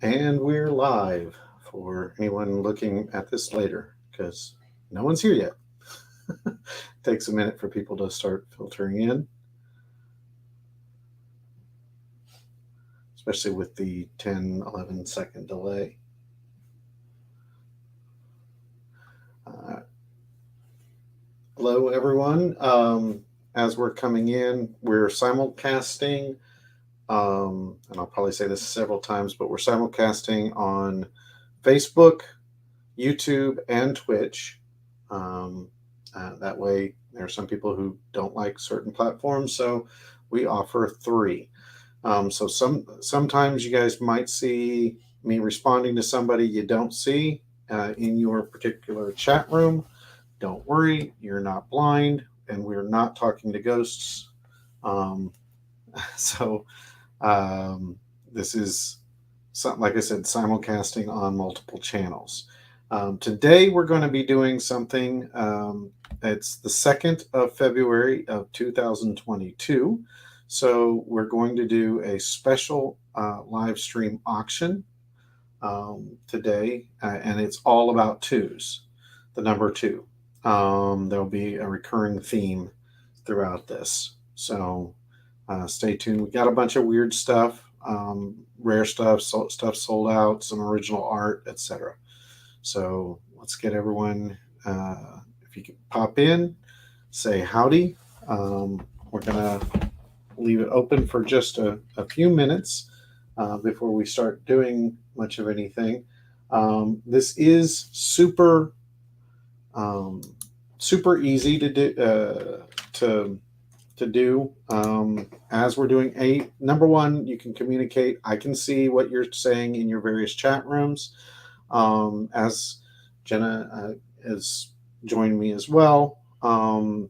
And we're live for anyone looking at this later because no one's here yet. Takes a minute for people to start filtering in, especially with the 10-11 second delay. Hello, everyone. As we're coming in, we're simulcasting. And I'll probably say this several times, but we're simulcasting on Facebook, YouTube, and Twitch. That way, there are some people who don't like certain platforms, so we offer three. So sometimes you guys might see me responding to somebody you don't see in your particular chat room. Don't worry, you're not blind, and we're not talking to ghosts. So this is, like I said, simulcasting on multiple channels. Today we're going to be doing something. It's the 2nd of February of 2022. So we're going to do a special live stream auction today, and it's all about twos, the number two. There'll be a recurring theme throughout this. So stay tuned. We got a bunch of weird stuff, rare stuff, stuff sold out, some original art, etc. So let's get everyone, if you could pop in, say howdy. We're going to leave it open for just a few minutes before we start doing much of anything. This is super easy to do. As we're doing number one, you can communicate. I can see what you're saying in your various chat rooms. As Jenna has joined me as well, and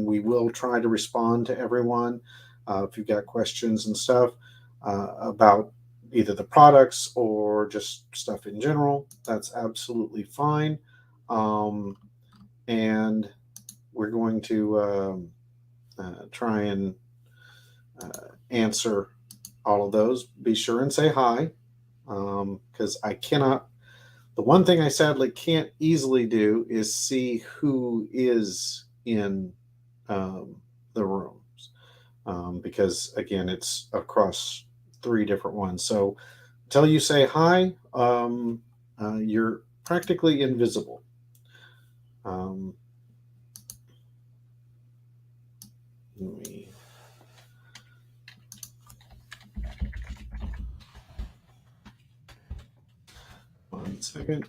we will try to respond to everyone. If you've got questions and stuff about either the products or just stuff in general, that's absolutely fine. And we're going to try and answer all of those. Be sure and say hi, because I cannot. The one thing I sadly can't easily do is see who is in the rooms, because again, it's across 3 different ones. So until you say hi, you're practically invisible. Let me. One second.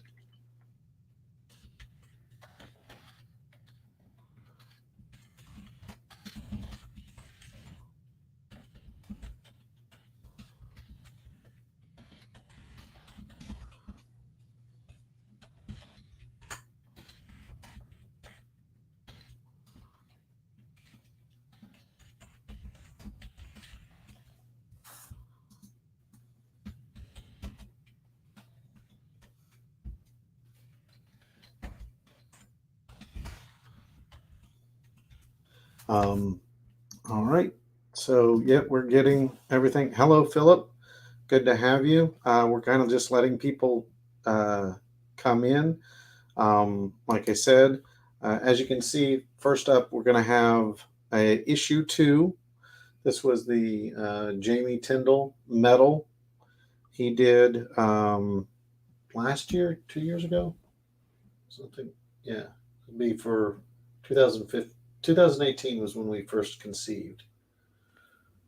All right. So, yeah, we're getting everything. Hello, Philip. Good to have you. We're kind of just letting people come in. Like I said, as you can see, first up, we're going to have issue 2. This was the Jamie Tyndall medal he did last year, 2 years ago, something. Yeah, it'd be for 2015. 2018 was when we first conceived.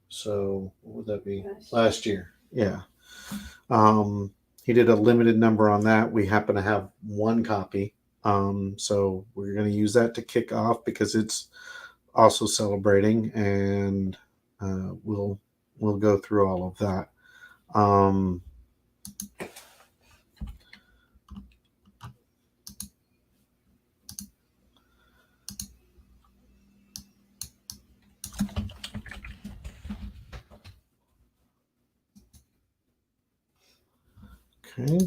So what would that be? Last year. Yeah. He did a limited number on that. We happen to have 1 copy. So we're going to use that to kick off because it's also celebrating, and we'll go through all of that. Okay.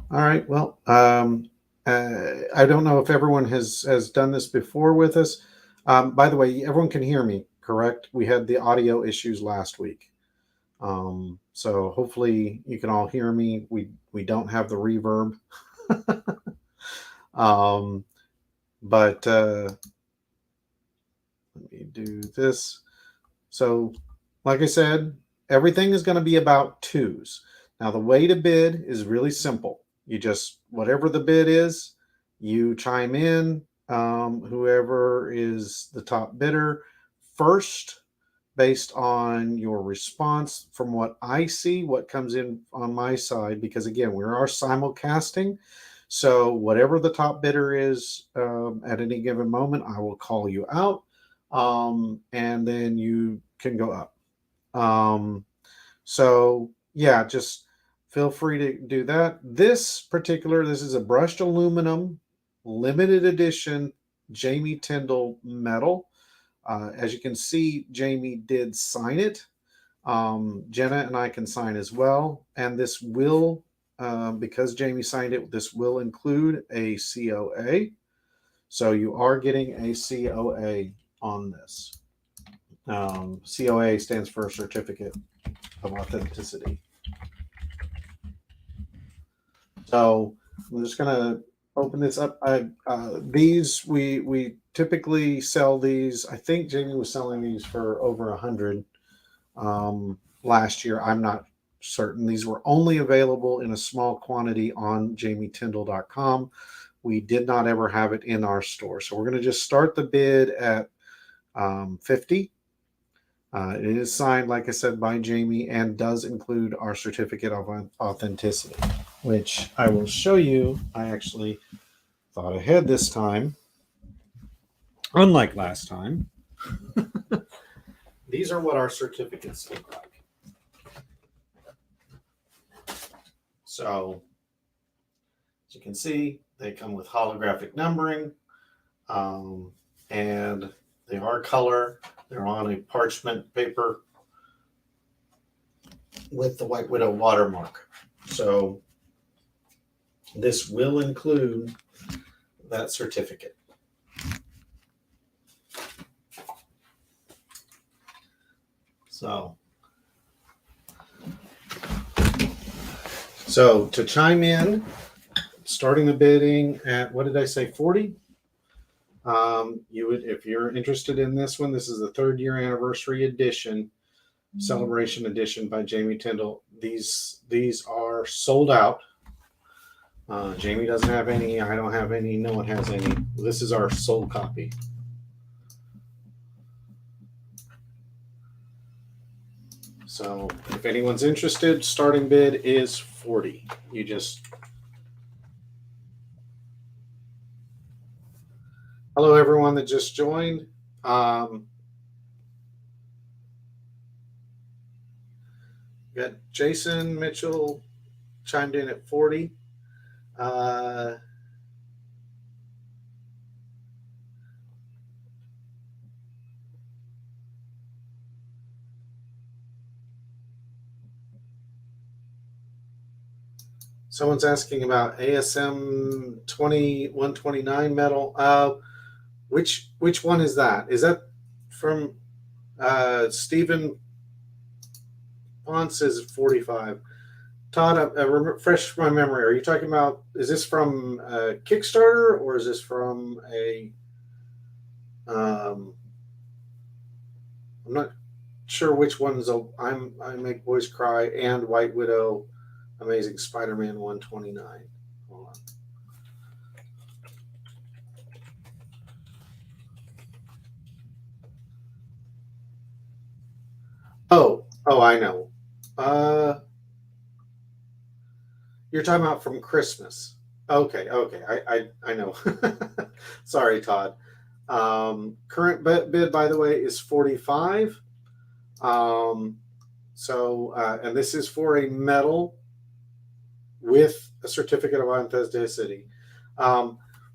All right. Well, I don't know if everyone has done this before with us. By the way, everyone can hear me. correct? We had the audio issues last week. So hopefully you can all hear me. We don't have the reverb. But let me do this. So like I said, everything is going to be about twos. Now the way to bid is really simple. You just, whatever the bid is, you chime in, whoever is the top bidder first, based on your response. From what I see, what comes in on my side, because again, we are simulcasting. So whatever the top bidder is at any given moment, I will call you out, and then you can go up. So yeah, just feel free to do that. This is a brushed aluminum limited edition Jamie Tyndall metal. As you can see, Jamie did sign it. Jenna and I can sign as well. And this will, because Jamie signed it, this will include a COA. So you are getting a COA on this. COA stands for Certificate of Authenticity. So I'm just going to open this up. These, we typically sell these. I think Jamie was selling these for over 100 last year. I'm not certain. These were only available in a small quantity on jamietyndall.com. We did not ever have it in our store. So we're going to just start the bid at 50. It is signed, like I said, by Jamie, and does include our certificate of authenticity, which I will show you. I actually thought ahead this time. Unlike last time, these are what our certificates look like. So, as you can see, they come with holographic numbering, and they are color. They're on a parchment paper with the White Widow watermark. So this will include that certificate. So to chime in, starting the bidding at, what did I say, 40? You would, if you're interested in this one, this is the 3rd year anniversary edition, celebration edition by Jamie Tyndall. These are sold out. Jamie doesn't have any. I don't have any. No one has any. This is our sold copy. So if anyone's interested, starting bid is 40. You just... Hello, everyone that just joined. Got Jason Mitchell chimed in at 40. Someone's asking about ASM 129 metal. Which one is that? Is that from Stephen Ponce is 45. Todd, refresh my memory. Are you talking about, is this from Kickstarter, or is this from a, I'm not sure which one's I Make Boys Cry and White Widow Amazing Spider-Man 129. Hold on. Oh, I know. You're talking about from Christmas. Okay. I know. Sorry, Todd. Current bid, by the way, is 45. And this is for a medal with a certificate of authenticity.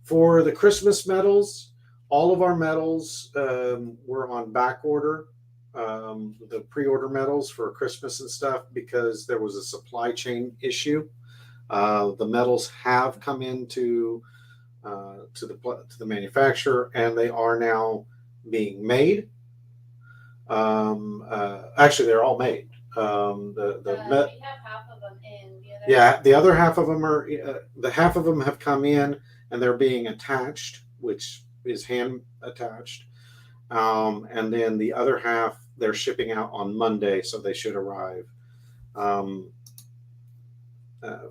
For the Christmas medals, all of our medals were on back order. The pre-order medals for Christmas and stuff, because there was a supply chain issue. The medals have come into to the manufacturer, and they are now being made. Actually, they're all made. We have half of them in. The other half of them are the half of them have come in and they're being attached, which is hand attached, and then the other half they're shipping out on Monday, so they should arrive.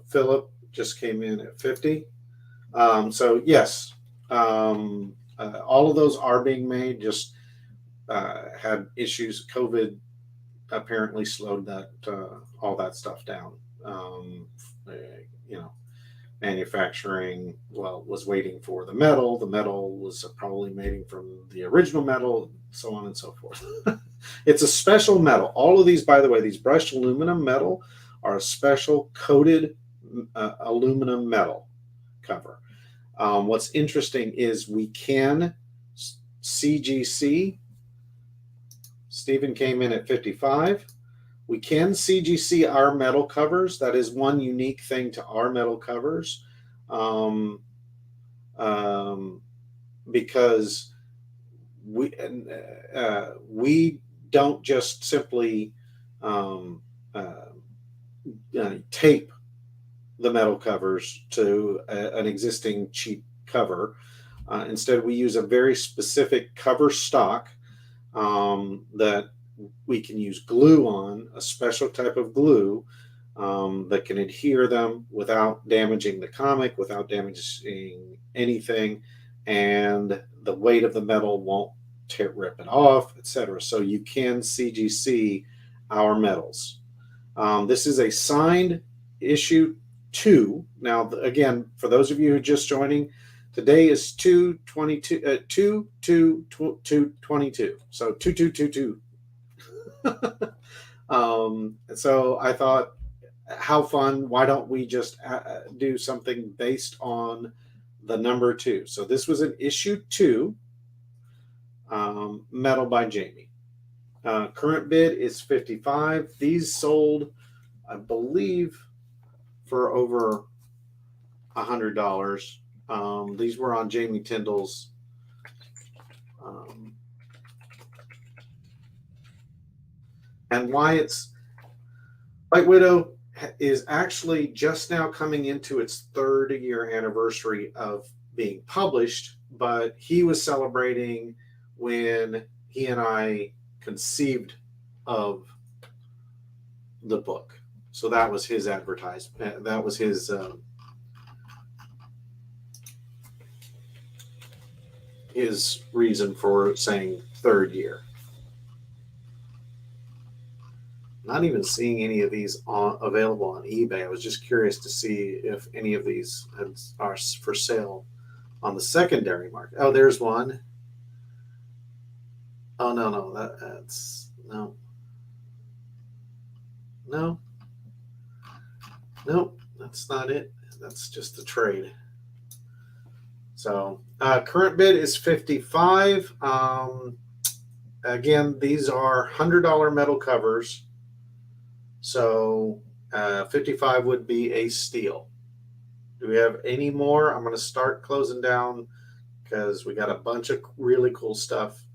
Philip just came in at 50. So yes, all of those are being made. Just had issues. COVID apparently slowed that all that stuff down. You know, manufacturing was waiting for the metal. The metal was probably made from the original metal, so on and so forth. It's a special metal. All of these, by the way, these brushed aluminum metal are a special coated aluminum metal cover. What's interesting is we can CGC. Stephen came in at 55. We can CGC our metal covers. That is one unique thing to our metal covers, because we don't just simply tape the metal covers to an existing cheap cover. Instead, we use a very specific cover stock that we can use glue on, a special type of glue that can adhere them without damaging the comic, without damaging anything, and the weight of the metal won't rip it off, etc. So you can CGC our metals. This is a signed issue 2. Now, again, for those of you who are just joining, today is 2/22/22. So 2222. So I thought, how fun, why don't we just do something based on the number 2? So this was an issue 2, metal by Jamie. Current bid is 55. These sold, I believe, for over $100. These were on Jamie Tyndall's and why it's White Widow is actually just now coming into its 3rd year anniversary of being published, but he was celebrating when he and I conceived of the book. So that was his advertisement. That was his reason for saying 3rd year. Not even seeing any of these available on eBay. I was just curious to see if any of these are for sale on the secondary market. Oh, there's one. Oh, no, that's no. No. Nope, that's not it. That's just the trade. So current bid is 55. Again, these are $100 metal covers. So 55 would be a steal. Do we have any more? I'm going to start closing down because we got a bunch of really cool stuff.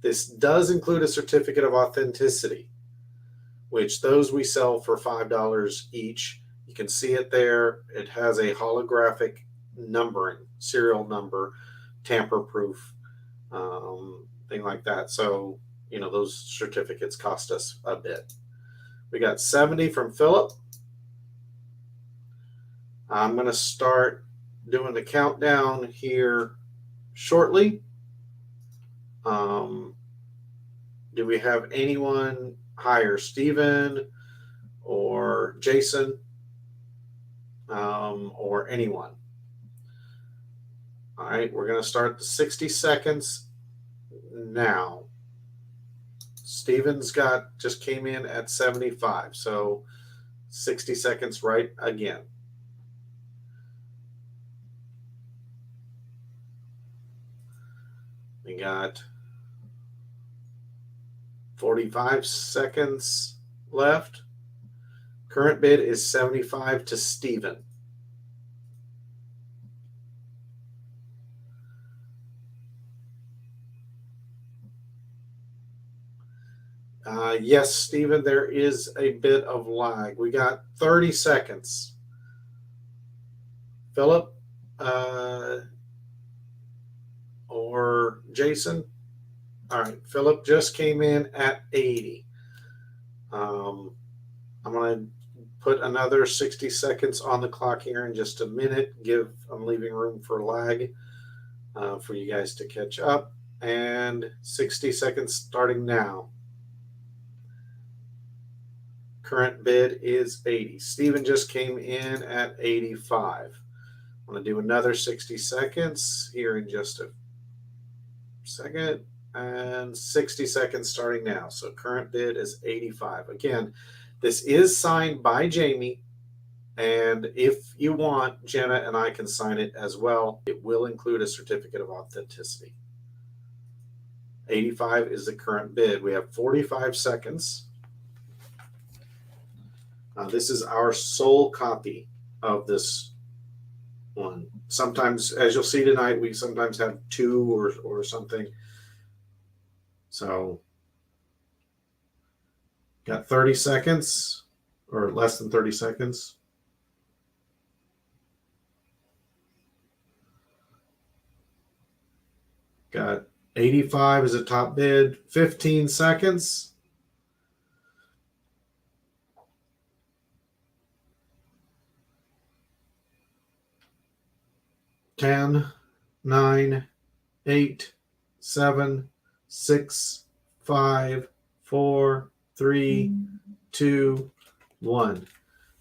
This does include a certificate of authenticity, which those we sell for $5 each. You can see it there. It has a holographic numbering, serial number, tamper-proof, thing like that. So, those certificates cost us a bit. We got 70 from Philip. I'm going to start doing the countdown here shortly. Do we have anyone higher? Steven or Jason or anyone? All right, we're going to start the 60 seconds now. Steven's just came in at 75, so 60 seconds right again. We got 45 seconds left. Current bid is 75 to Steven. Yes, Stephen, there is a bit of lag. We got 30 seconds. Philip or Jason? All right, Philip just came in at 80. I'm going to put another 60 seconds on the clock here in just a minute. I'm leaving room for lag for you guys to catch up. And 60 seconds starting now. Current bid is 80. Steven just came in at 85. I'm going to do another 60 seconds here in just a second. And 60 seconds starting now. So current bid is 85. Again, this is signed by Jamie. And if you want, Jenna and I can sign it as well. It will include a certificate of authenticity. 85 is the current bid. We have 45 seconds. This is our sole copy of this one. Sometimes, as you'll see tonight, we sometimes have two or something. So, got 30 seconds or less than 30 seconds. Got 85 as a top bid, 15 seconds. 10, 9, 8, 7, 6, 5, 4, 3, 2, 1.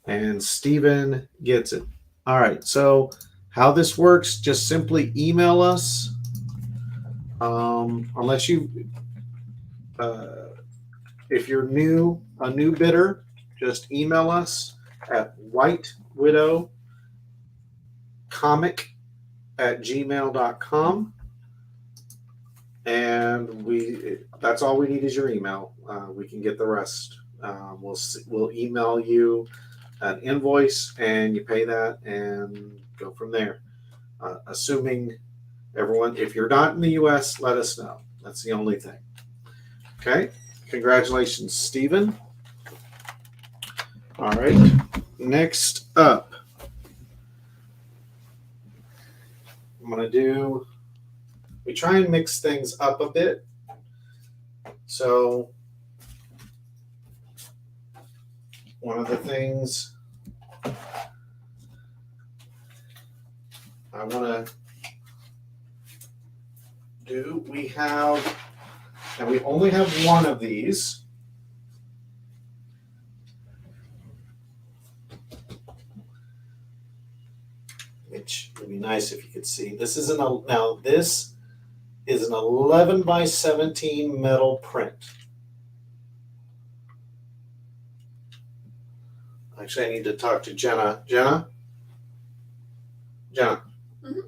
And Steven gets it. All right, so how this works, just simply email us. Unless you, if you're a new bidder, just email us at whitewidowcomic@gmail.com. And that's all we need is your email. We can get the rest. We'll email you an invoice and you pay that and go from there. Assuming everyone, if you're not in the US, let us know. That's the only thing. Okay. Congratulations, Stephen. All right. Next up, I'm going to we try and mix things up a bit. So one of the things I want to do, we only have one of these. Which would be nice if you could see. This is an 11 by 17 metal print. Actually, I need to talk to Jenna. Jenna? Mm-hmm.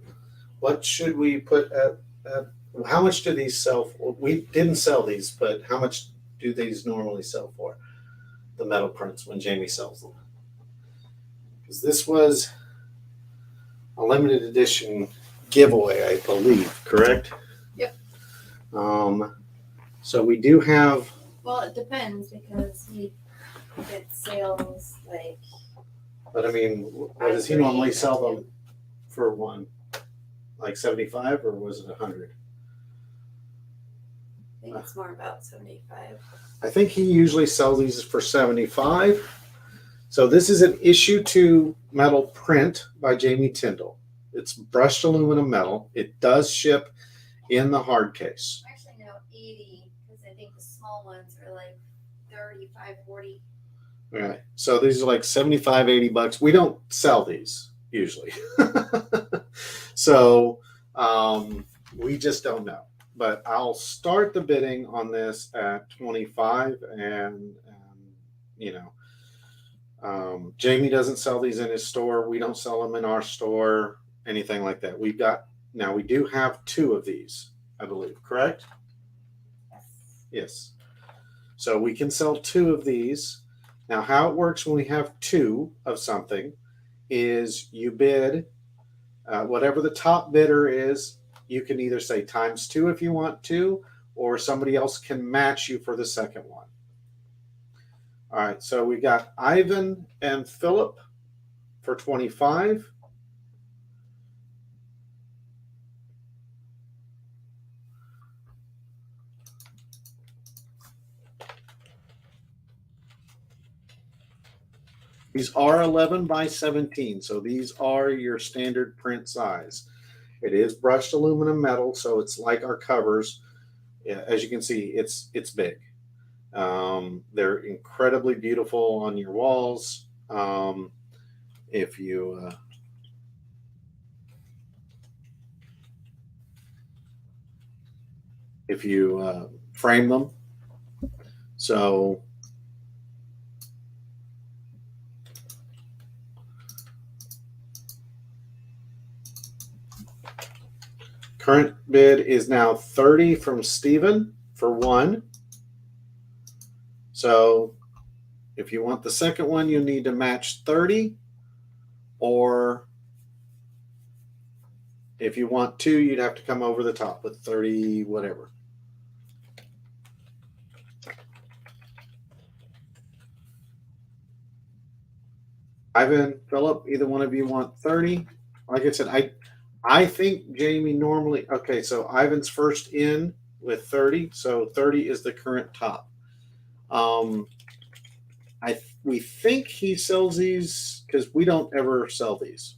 What should we put at how much do these sell for? We didn't sell these, but how much do these normally sell for? The metal prints when Jamie sells them. Because this was a limited edition giveaway, I believe, correct? Yep. So we do have. Well, it depends because we get sales like. But I mean, what does he normally sell them for one? Like 75 or was it 100? I think it's more about 75. I think he usually sells these for 75. So this is an issue 2 metal print by Jamie Tyndall. It's brushed aluminum metal. It does ship in the hard case. Actually, no, 80 because I think the small ones are like 35, 40. Right. So these are like 75, 80 bucks. We don't sell these usually. So we just don't know. But I'll start the bidding on this at 25 and Jamie doesn't sell these in his store. We don't sell them in our store, anything like that. We do have 2 of these, I believe, correct? Yes. So we can sell 2 of these. Now, how it works when we have 2 of something is you bid whatever the top bidder is. You can either say times 2 if you want to, or somebody else can match you for the second one. All right, so we got Ivan and Philip for 25. These are 11 by 17, so these are your standard print size. It is brushed aluminum metal, so it's like our covers. Yeah, as you can see, it's big. They're incredibly beautiful on your walls. If you frame them, so current bid is now 30 from Steven for one. So if you want the second one, you need to match 30, or if you want two, you'd have to come over the top with 30, whatever. Ivan, Philip, either one of you want 30? Like I said, I think Jamie normally, okay, so Ivan's first in with 30, so 30 is the current top. We think he sells these because we don't ever sell these.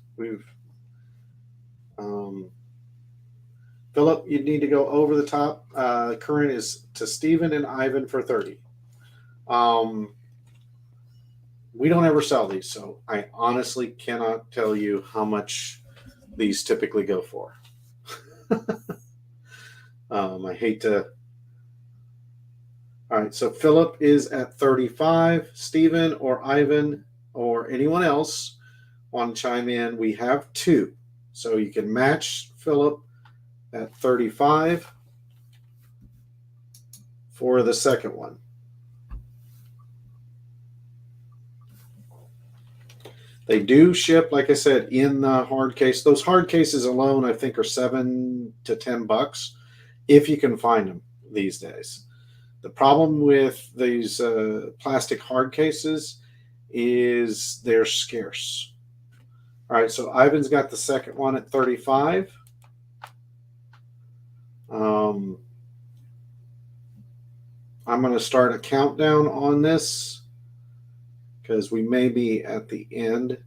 Philip, you need to go over the top. Current is to Stephen and Ivan for 30. We don't ever sell these, so I honestly cannot tell you how much these typically go for. I hate to. All right, so Philip is at 35. Stephen or Ivan or anyone else want to chime in? We have two, so you can match Philip at 35 for the second one. They do ship, like I said, in the hard case. Those hard cases alone, I think, are $7 to $10 if you can find them these days. The problem with these plastic hard cases is they're scarce. All right, so Ivan's got the second one at 35. I'm going to start a countdown on this because we may be at the end.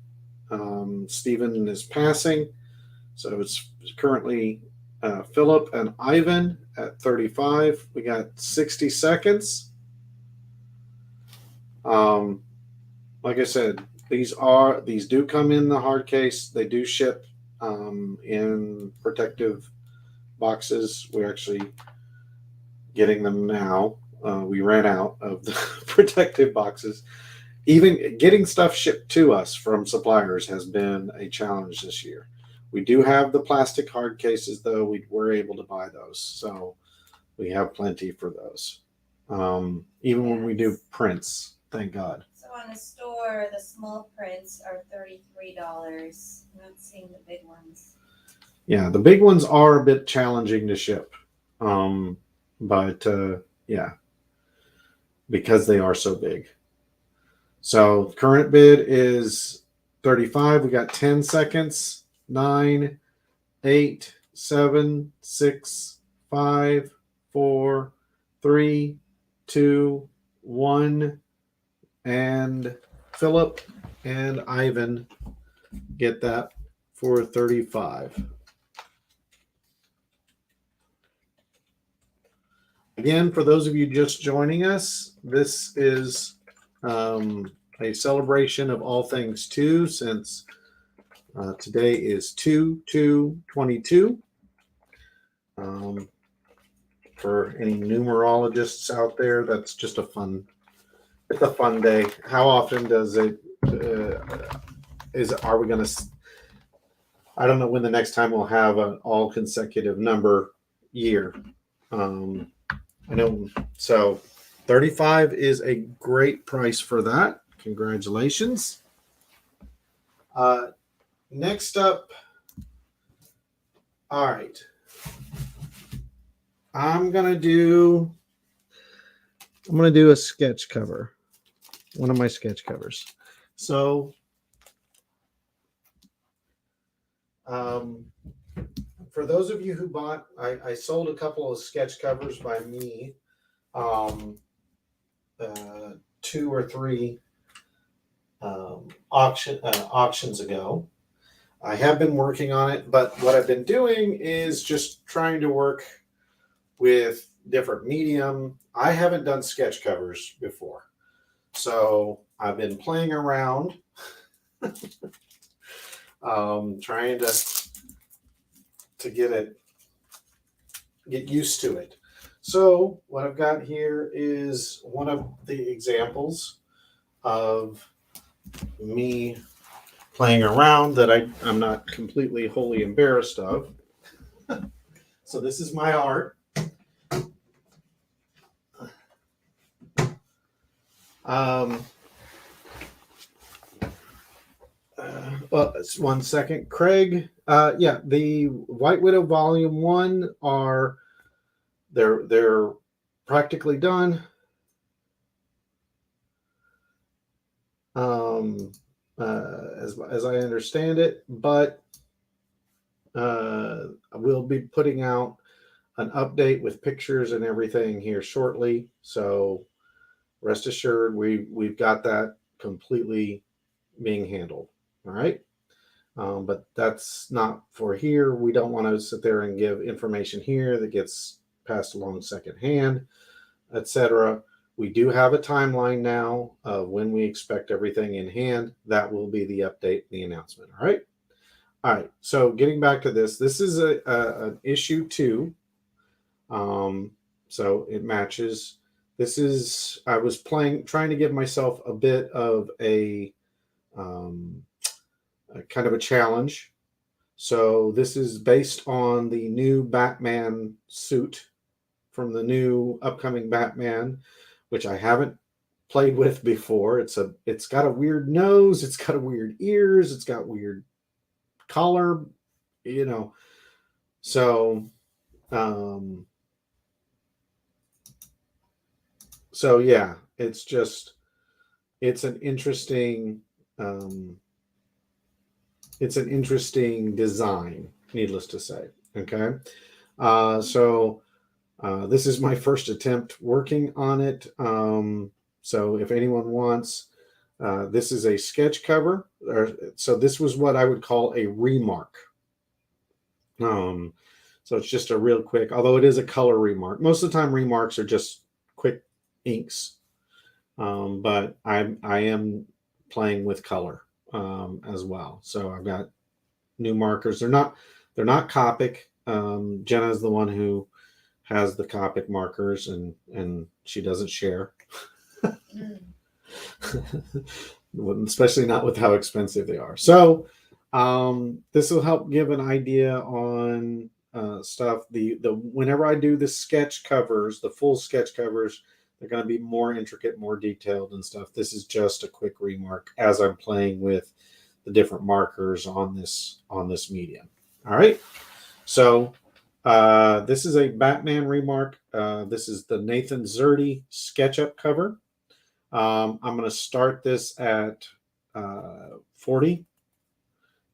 Stephen is passing, so it's currently Philip and Ivan at 35. We got 60 seconds. Like I said, these do come in the hard case. They do ship in protective boxes. We're actually getting them now. We ran out of the protective boxes. Even getting stuff shipped to us from suppliers has been a challenge this year. We do have the plastic hard cases, though. We were able to buy those, so we have plenty for those. Even when we do prints, thank God. So on the store, the small prints are $33. I'm not seeing the big ones. Yeah, the big ones are a bit challenging to ship, but yeah, because they are so big. So current bid is 35. We got 10 seconds. 9, 8, 7, 6, 5, 4, 3, 2, 1. And Philip and Ivan get that for 35. Again, for those of you just joining us, this is a celebration of all things 2, since today is 2/2/22. For any numerologists out there, that's just it's a fun day. How often does it, are we going to, I don't know when the next time we'll have an all consecutive number year. I know, so 35 is a great price for that. Congratulations. Next up, all right. I'm gonna do a sketch cover. One of my sketch covers. So for those of you who bought, I sold a couple of sketch covers by me, 2 or 3 auctions ago. I have been working on it, but what I've been doing is just trying to work with different medium. I haven't done sketch covers before, so I've been playing around, trying to get used to it. So what I've got here is one of the examples of me playing around that I'm not completely wholly embarrassed of. So this is my art. Well, 1 second, Craig. Yeah, the White Widow Volume 1 are they're practically done. As I understand it, but we'll be putting out an update with pictures and everything here shortly. So rest assured, we've got that completely being handled. All right. But that's not for here. We don't want to sit there and give information here that gets passed along secondhand, etc. We do have a timeline now of when we expect everything in hand. That will be the update, the announcement. All right. All right. So getting back to this is an issue 2. So it matches. This is, I was trying to give myself a bit of a kind of a challenge. So this is based on the new Batman suit from the new upcoming Batman, which I haven't played with before. It's got a weird nose, it's got a weird ears, it's got weird collar, So so yeah, it's an interesting design, needless to say. Okay. So this is my first attempt working on it. So if anyone wants, this is a sketch cover. So this was what I would call a remark. So it's just a real quick, although it is a color remark. Most of the time remarks are just quick inks. But I am playing with color as well. So I've got new markers. They're not Copic. Jenna is the one who has the Copic markers, and she doesn't share. Especially not with how expensive they are. So this will help give an idea on stuff. The whenever I do the sketch covers, the full sketch covers, they're going to be more intricate, more detailed and stuff. This is just a quick remark as I'm playing with the different markers on this medium. All right. So this is a Batman remark. This is the Nathan Zerdy SketchUp cover. I'm going to start this at 40.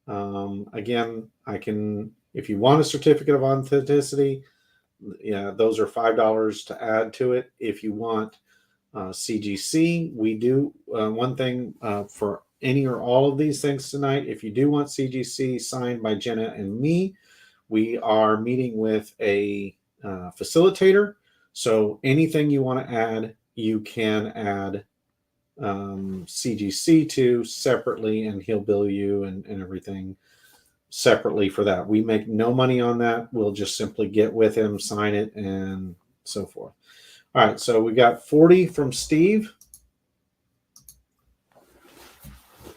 Again, I can, if you want a certificate of authenticity, yeah, those are $5 to add to it. If you want CGC, we do one thing for any or all of these things tonight. If you do want CGC signed by Jenna and me, we are meeting with a facilitator. So anything you want to add, you can add CGC to separately, and he'll bill you and everything separately for that. We make no money on that. We'll just simply get with him, sign it, and so forth. All right, so we got 40 from Steve.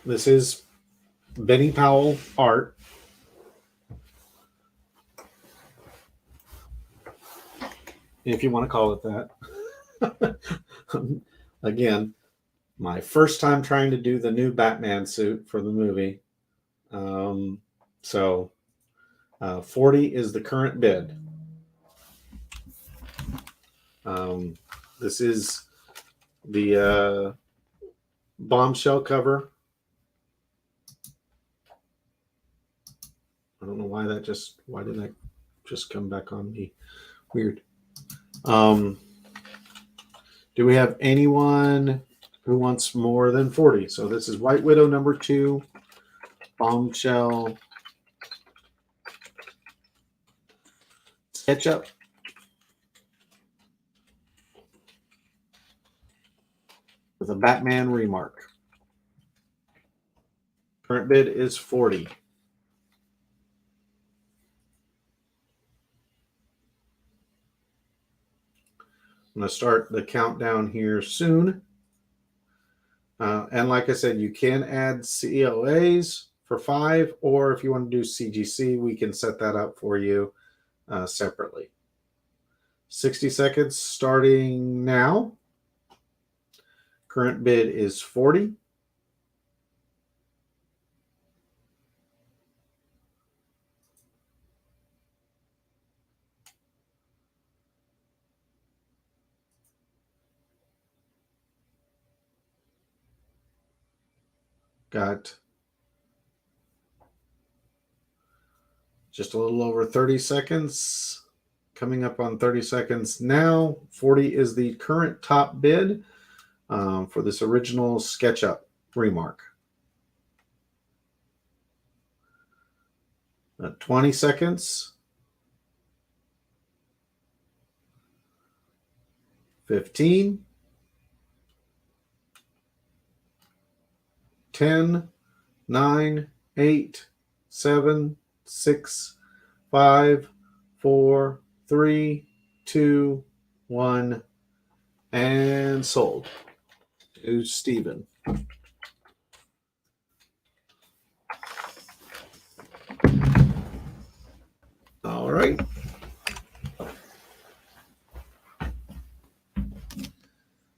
This is Benny Powell art. If you want to call it that. Again, my first time trying to do the new Batman suit for the movie. So 40 is the current bid. This is the bombshell cover. I don't know why why did that just come back on me? Weird. Do we have anyone who wants more than 40? So this is White Widow number 2, bombshell SketchUp. With a Batman remark. Current bid is 40. I'm going to start the countdown here soon. And like I said, you can add COAs for 5, or if you want to do CGC, we can set that up for you separately. 60 seconds starting now. Current bid is 40. Got just a little over 30 seconds. Coming up on 30 seconds now. 40 is the current top bid for this original SketchUp remark. 20 seconds. 15. 10, 9, 8, 7, 6, 5, 4, 3, 2, 1, and sold to Stephen. All right.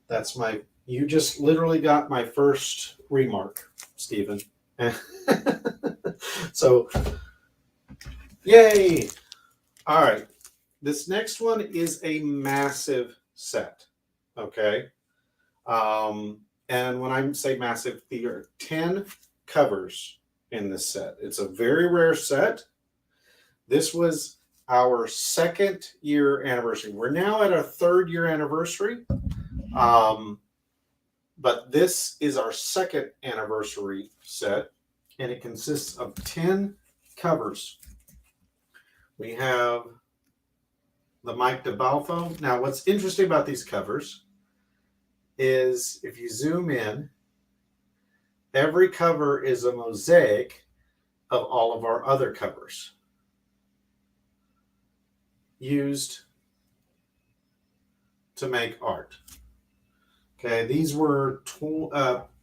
That's you just literally got my first remark, Stephen. So, yay. All right. This next one is a massive set. Okay. And when I say massive, there are 10 covers in this set. It's a very rare set. This was our 2nd year anniversary. We're now at our 3rd year anniversary. But this is our 2nd anniversary set, and it consists of 10 covers. We have the Mike DeBalfo. Now, what's interesting about these covers is if you zoom in, every cover is a mosaic of all of our other covers used to make art. Okay, these were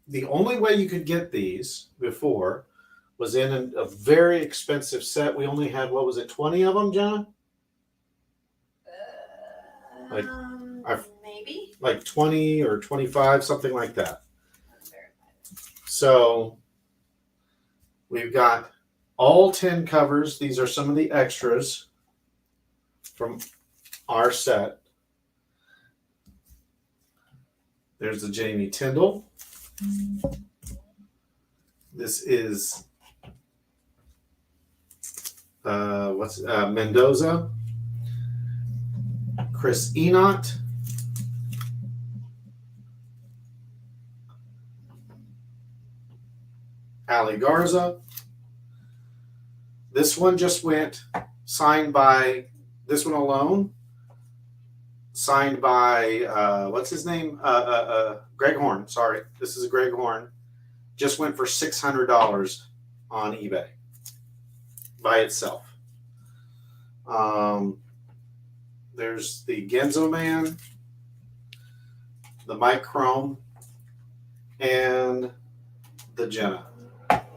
the only way you could get these before was in a very expensive set. We only had, what was it, 20 of them, Jenna? Maybe. Like 20 or 25, something like that. So we've got all 10 covers. These are some of the extras from our set. There's the Jamie Tyndall. This is Mendoza. Chris Enott. Ali Garza. This one just went signed by, this one alone, signed by, what's his name? Greg Horn. Sorry. This is a Greg Horn. Just went for $600 on eBay by itself. There's the Genzo Man, the Mike Chrome, and the Jenna.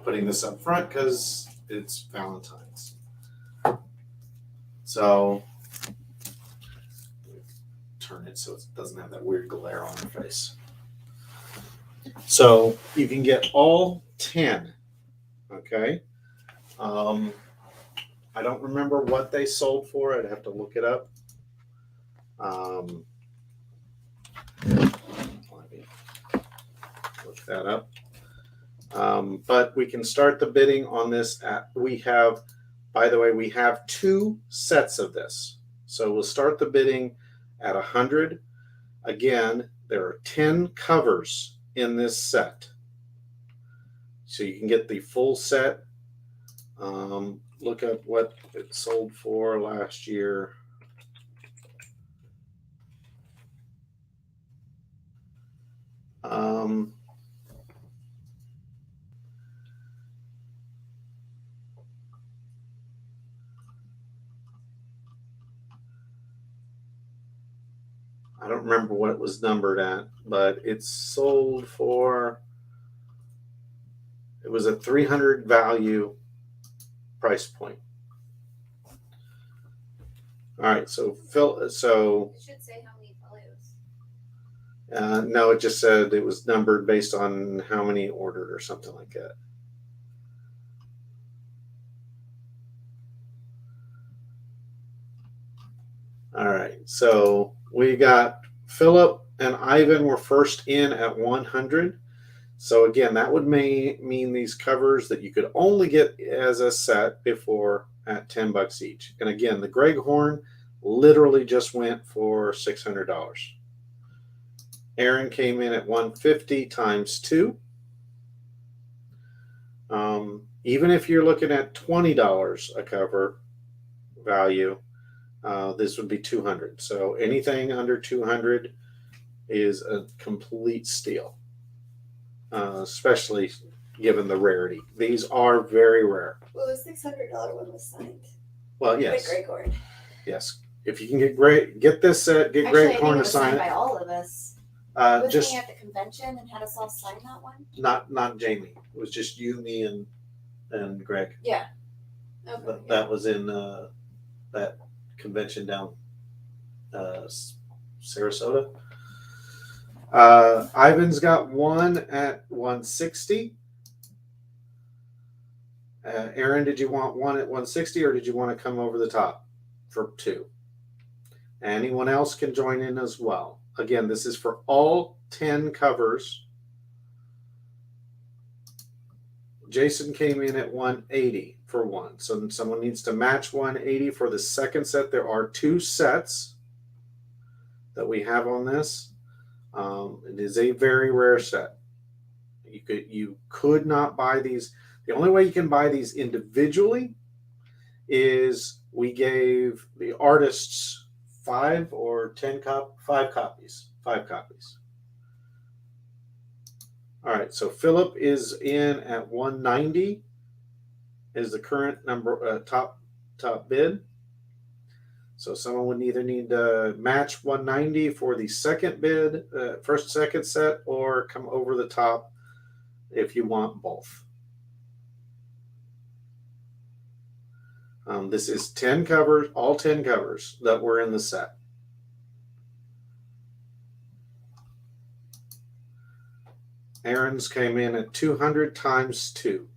Putting this up front because it's Valentine's. So turn it so it doesn't have that weird glare on your face. So you can get all 10. Okay. I don't remember what they sold for. I'd have to look it up. look that up. But we can start the bidding on this. We have, by the way, we have 2 sets of this. So we'll start the bidding at 100. Again, there are 10 covers in this set. So you can get the full set. Look up what it sold for last year. I don't remember what it was numbered at, but it sold for, it was a 300 value price point. All right, so Phil, so It should say how many follows. no, it just said it was numbered based on how many ordered or something like that. All right, so we got Philip and Ivan were first in at 100. So again, that would mean these covers that you could only get as a set before at $10 each. And again, the Greg Horn literally just went for $600. Aaron came in at 150 times 2. Even if you're looking at $20 a cover value, this would be 200. So anything under 200 is a complete steal, especially given the rarity. These are very rare. Well, the $600 one was signed. Well, yes. By Greg Horn. Yes. If you can get this set, get Greg Horn to sign it. By all of us. Wasn't he at the convention and had us all sign that one? Not Jamie. It was just you, me, and Greg. Yeah. Okay. But that was in that convention down Sarasota. Ivan's got one at 160. Aaron, did you want one at 160 or did you want to come over the top for 2? Anyone else can join in as well. Again, this is for all 10 covers. Jason came in at 180 for one. So someone needs to match 180 for the second set. There are 2 sets that we have on this. It is a very rare set. You could not buy these. The only way you can buy these individually is we gave the artists 5 copies. All right, so Philip is in at 190 is the current number top bid. So someone would either need to match 190 for the second bid, second set, or come over the top if you want both. This is 10 covers, all 10 covers that were in the set. Aaron's came in at 200 times 2.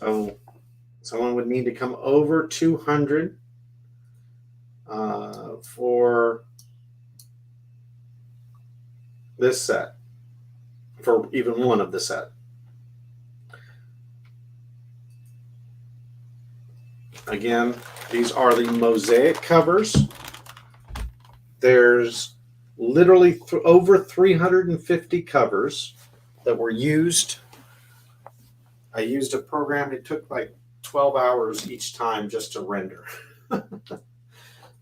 So someone would need to come over 200 for this set, for even one of the set. Again, these are the mosaic covers. There's literally over 350 covers that were used. I used a program, it took like 12 hours each time just to render.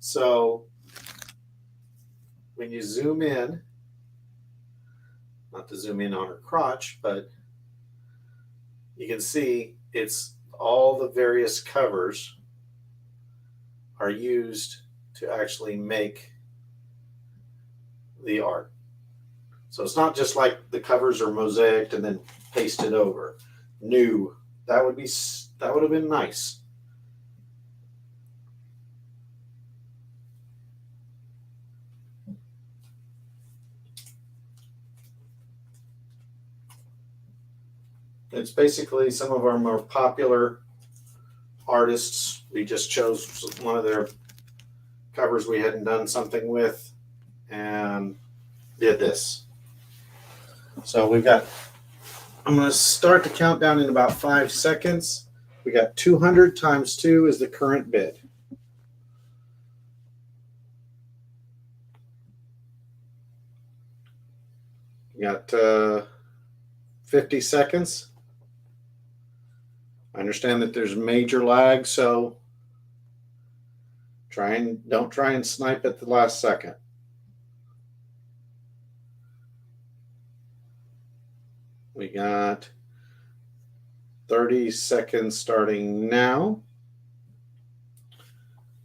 So when you zoom in, not to zoom in on her crotch, but you can see it's all the various covers are used to actually make the art. So it's not just like the covers are mosaicked and then pasted over. New. That would have been nice. It's basically some of our more popular artists. We just chose one of their covers we hadn't done something with and did this. So we've got, I'm going to start the countdown in about 5 seconds. We got 200 times 2 is the current bid. We got 50 seconds. I understand that there's major lag, so don't try and snipe at the last second. We got 30 seconds starting now.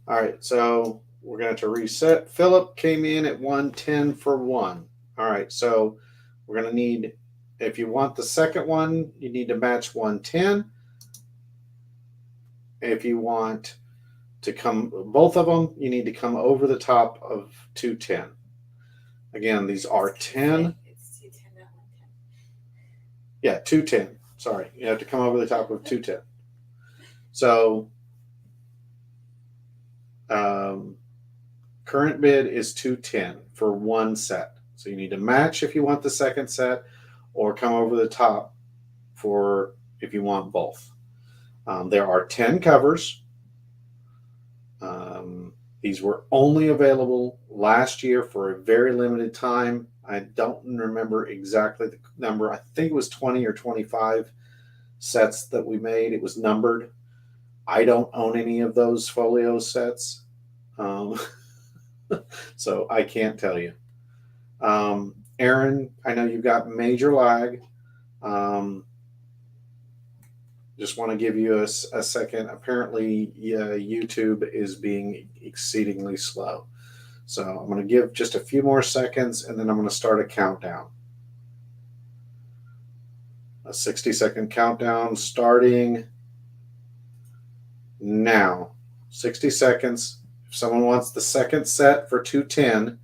All right, so we're going to have to reset. Philip came in at 110 for 1. All right, so we're going to need, if you want the second one, you need to match 110. If you want to come, both of them, you need to come over the top of 210. Again, these are 10. It's 210, not 110. Yeah, 210. Sorry, you have to come over the top of 210. So current bid is 210 for one set. So you need to match if you want the second set, or come over the top for if you want both. There are 10 covers. These were only available last year for a very limited time. I don't remember exactly the number. I think it was 20 or 25 sets that we made. It was numbered. I don't own any of those folio sets. So I can't tell you. Aaron, I know you've got major lag. Just want to give you a second. Apparently, YouTube is being exceedingly slow. So I'm going to give just a few more seconds, and then I'm going to start a countdown. A 60-second countdown starting now. 60 seconds. If someone wants the second set for 210,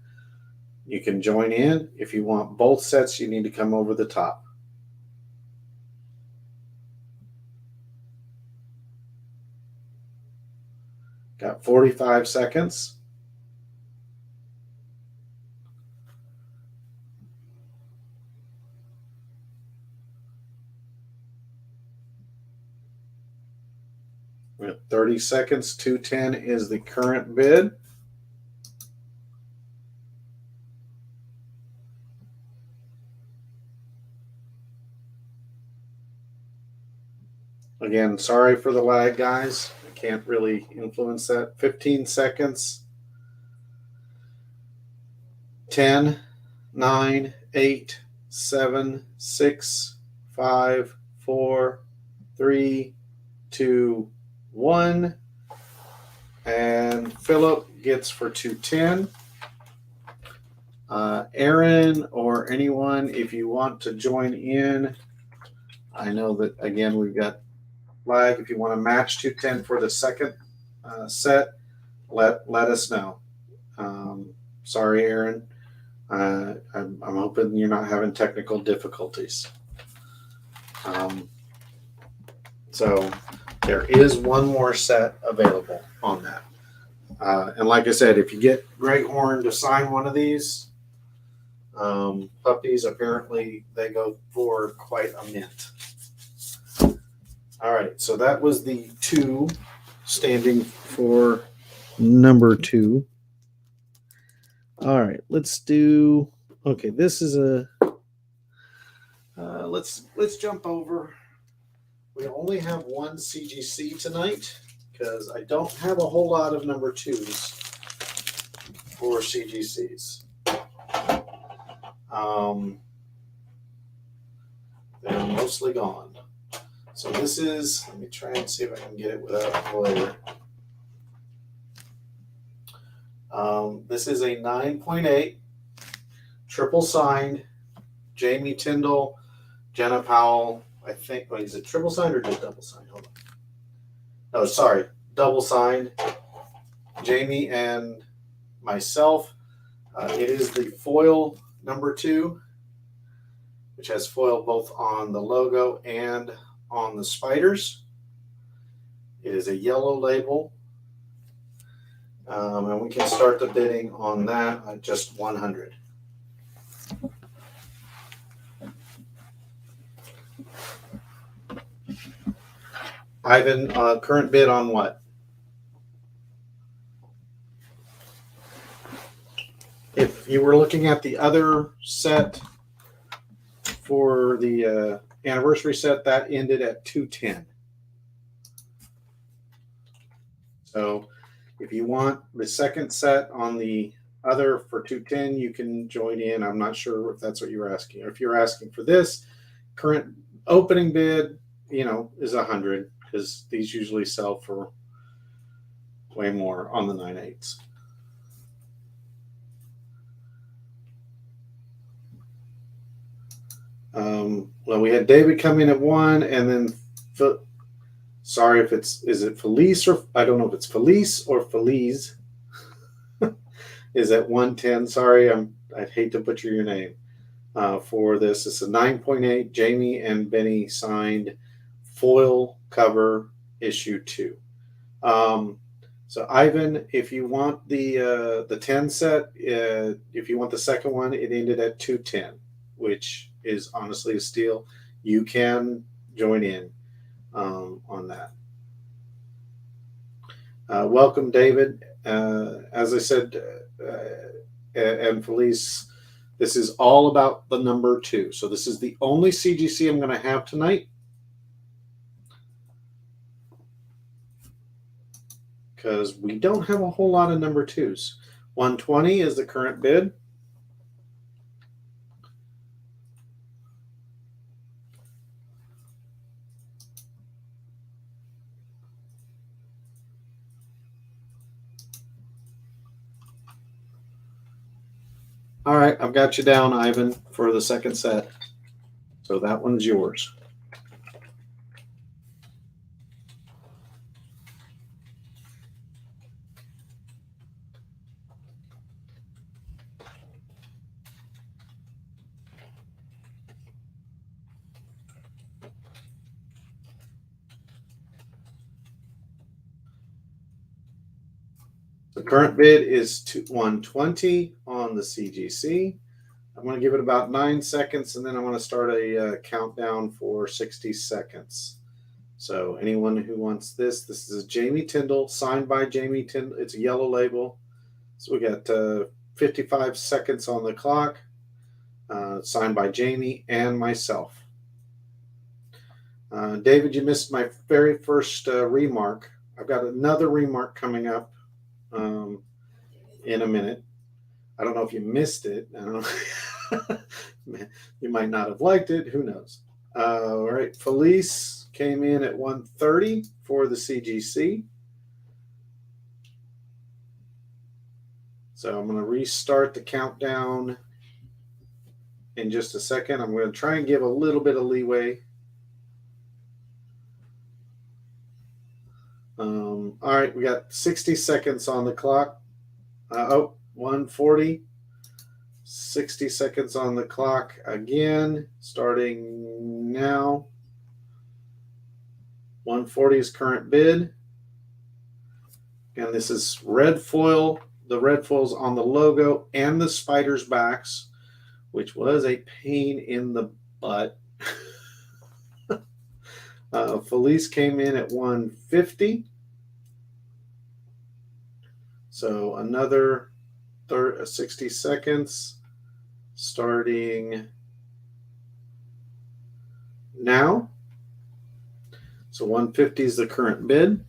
you can join in. If you want both sets, you need to come over the top. Got 45 seconds. We have 30 seconds. 210 is the current bid. Again, sorry for the lag, guys. I can't really influence that. 15 seconds. 10, 9, 8, 7, 6, 5, 4, 3, 2, 1. And Philip gets for 210. Aaron or anyone, if you want to join in, I know that, again, we've got lag. If you want to match 210 for the second set, let us know. Sorry, Aaron. I'm hoping you're not having technical difficulties. So there is one more set available on that. And like I said, if you get Greg Horn to sign one of these puppies, apparently they go for quite a mint. All right, so that was the 2 standing for number 2. All right, let's do. Okay, this is a. Let's jump over. We only have one CGC tonight because I don't have a whole lot of number 2s for CGCs. They're mostly gone. So this is, let me try and see if I can get it without a glare. This is a 9.8 triple signed Jamie Tyndall, Jenna Powell. I think, wait, is it triple signed or just double signed? Hold on. Oh, sorry, double signed. Jamie and myself. It is the foil number 2. which has foil both on the logo and on the spiders. It is a yellow label. And we can start the bidding on that at just 100. Ivan, current bid on what? If you were looking at the other set for the anniversary set, that ended at 210. So if you want the second set on the other for 210, you can join in. I'm not sure if that's what you're asking. Or if you're asking for this, current opening bid, is 100, because these usually sell for way more on the 9/8s. Well, we had David come in at 1, and then sorry if is it Felice, or I don't know if it's Felice or Feliz is at 110. Sorry, I'd hate to butcher your name for this. It's a 9.8 Jamie and Benny signed foil cover issue 2. So Ivan, if you want the 10 set, if you want the second one, it ended at 210, which is honestly a steal. You can join in on that. Welcome, David. As I said, and Felice, this is all about the number 2. So this is the only CGC I'm going to have tonight, because we don't have a whole lot of number 2s. 120 is the current bid. All right, I've got you down, Ivan, for the second set. So that one's yours. The current bid is 120 on the CGC. I'm going to give it about 9 seconds, and then I'm going to start a countdown for 60 seconds. So anyone who wants this is a Jamie Tyndall, signed by Jamie Tyndall. It's a yellow label. So we got 55 seconds on the clock, signed by Jamie and myself. David, you missed my very first remark. I've got another remark coming up in a minute. I don't know if you missed it. I don't know. You might not have liked it. Who knows? All right. Felice came in at 130 for the CGC. So I'm going to restart the countdown in just a second. I'm going to try and give a little bit of leeway. All right, we got 60 seconds on the clock. 140. 60 seconds on the clock again, starting now. 140 is current bid. And this is red foil. The red foil's on the logo and the spider's backs, which was a pain in the butt. Felice came in at 150. So another 60 seconds starting now. So 150 is the current bid.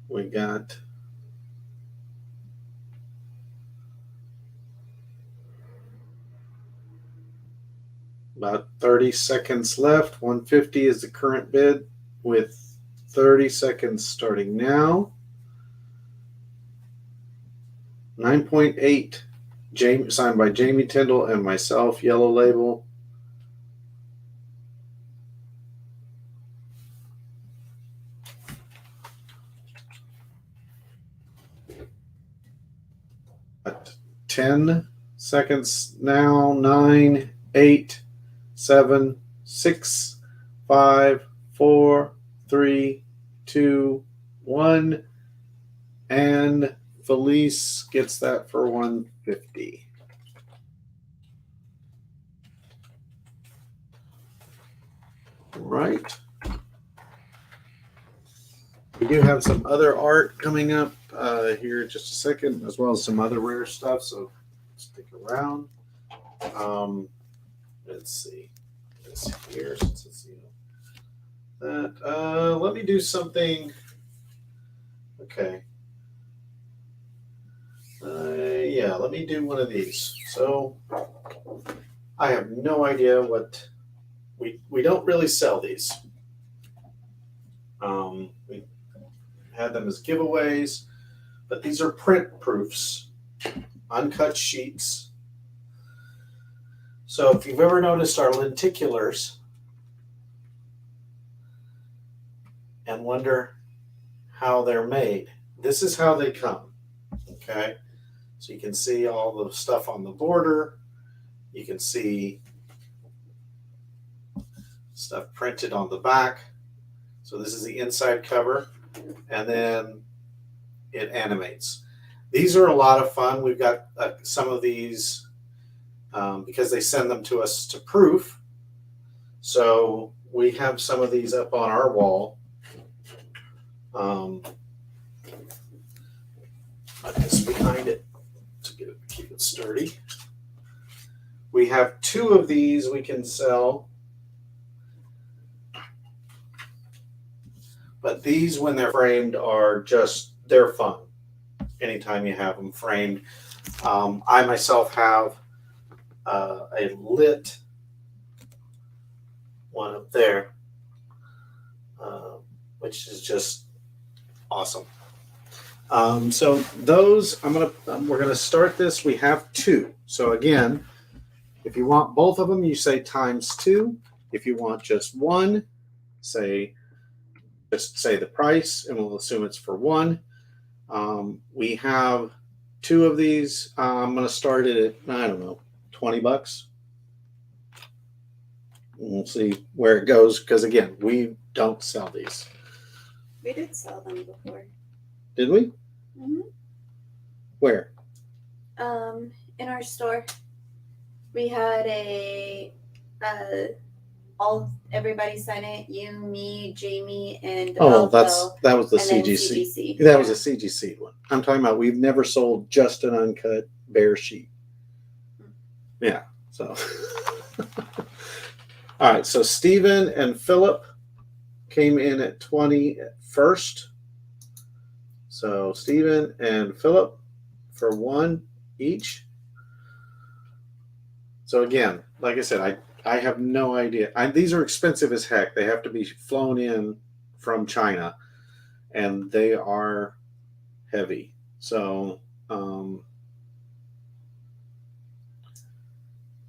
We got about 30 seconds left. 150 is the current bid with 30 seconds starting now. 9.8 signed by Jamie Tyndall and myself, yellow label. At 10 seconds now. 9, 8, 7, 6, 5, 4, 3, 2, 1. And Felice gets that for 150. Right. We do have some other art coming up here in just a second, as well as some other rare stuff. So stick around. Let's see this here, since it's that. Let me do something. Okay. Yeah, let me do one of these. So I have no idea what we don't really sell these. We had them as giveaways, but these are print proofs, uncut sheets. So if you've ever noticed our lenticulars and wonder how they're made, this is how they come. Okay, so you can see all the stuff on the border. You can see stuff printed on the back. So this is the inside cover, and then it animates. These are a lot of fun. We've got some of these because they send them to us to proof. So we have some of these up on our wall. Put this behind it to keep it sturdy. We have 2 of these we can sell. But these, when they're framed, are just, they're fun. Anytime you have them framed. I myself have a lit one up there, which is just awesome. So those, we're gonna start this. We have 2. So again, if you want both of them, you say ×2. If you want just one, just say the price, and we'll assume it's for 1. We have 2 of these. I'm going to start it at, I don't know, $20. We'll see where it goes, because again, we don't sell these. We did sell them before. Did we? Mm-hmm. Where? In our store, we had everybody sign it. You, me, Jamie, and DeMalco, that was the CGC. That was a CGC one. I'm talking about we've never sold just an uncut bare sheet. Yeah. So, all right. So Stephen and Philip came in at 20 at first. So Stephen and Philip for 1 each. So again, like I said, I have no idea. These are expensive as heck. They have to be flown in from China, and they are heavy. So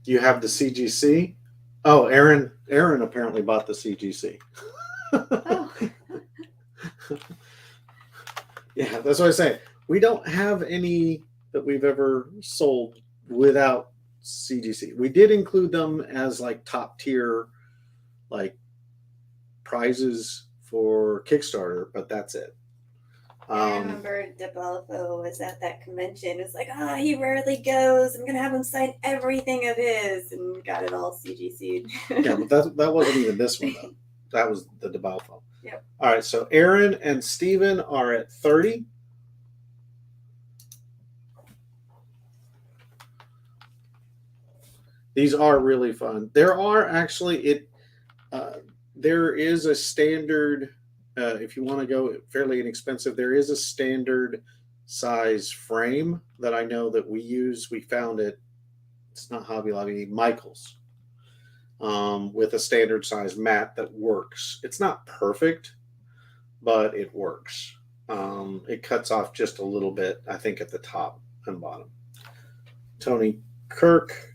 you have the CGC. Oh, Aaron apparently bought the CGC. Oh. Yeah, that's what I say. We don't have any that we've ever sold without CGC. We did include them as like top tier, like prizes for Kickstarter, but that's it. I remember DeBelfo was at that convention. It was like, he rarely goes. I'm gonna have him sign everything of his, and got it all CGC'd. Yeah, but that wasn't even this one though. That was the DeBelfo. Yep. All right, so Aaron and Steven are at 30. These are really fun. There are actually there is a standard. If you want to go fairly inexpensive, there is a standard size frame that I know that we use. We found it. It's not Hobby Lobby, Michael's, with a standard size mat that works. It's not perfect, but it works. It cuts off just a little bit, I think, at the top and bottom. Tony Kirk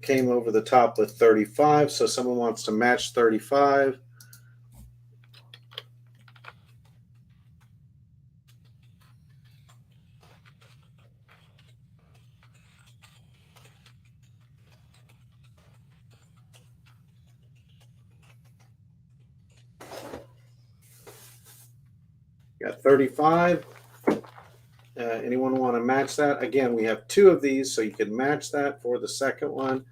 came over the top with 35, so someone wants to match 35. Got 35. Anyone want to match that? Again, we have 2 of these, so you can match that for the second one.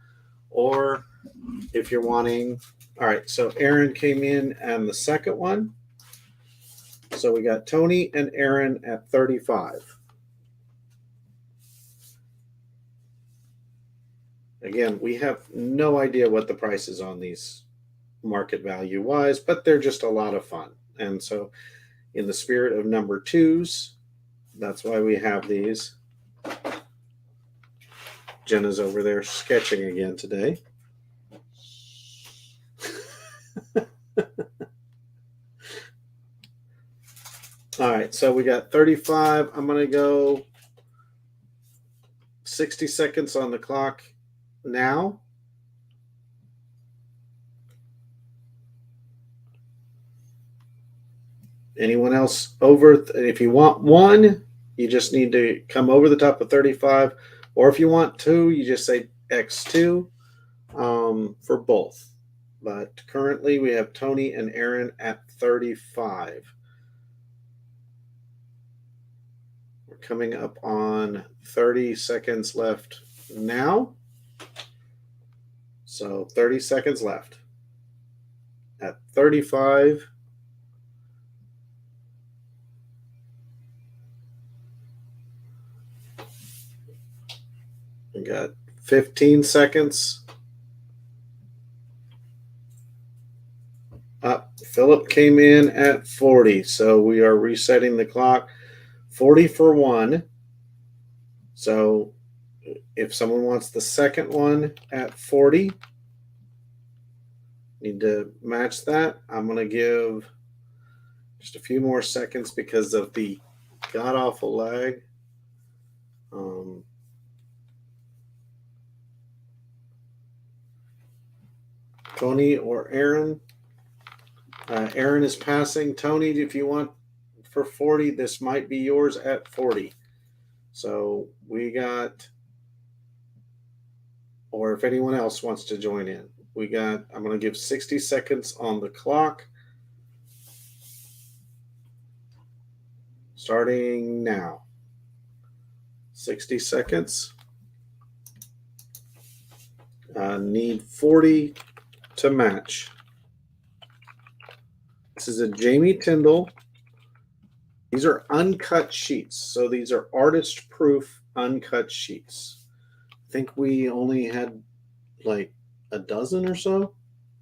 Or if you're wanting, all right, so Aaron came in and the second one. So we got Tony and Aaron at 35. Again, we have no idea what the price is on these market value wise, but they're just a lot of fun. And so in the spirit of number 2s, that's why we have these. Jenna's over there sketching again today. All right, so we got 35. I'm going to go 60 seconds on the clock now. Anyone else over? If you want 1, you just need to come over the top of 35. Or if you want 2, you just say X2 for both. But currently we have Tony and Aaron at 35. We're coming up on 30 seconds left now. So 30 seconds left. At 35. We got 15 seconds. Philip came in at 40, so we are resetting the clock. 40 for 1. So if someone wants the second one at 40, need to match that. I'm going to give just a few more seconds because of the god-awful lag. Tony or Aaron. Aaron is passing. Tony, if you want for 40, this might be yours at 40. So we got, or if anyone else wants to join in, we got, I'm going to give 60 seconds on the clock. Starting now. 60 seconds. Need 40 to match. This is a Jamie Tyndall. These are uncut sheets. So these are artist-proof uncut sheets. I think we only had like a dozen or so,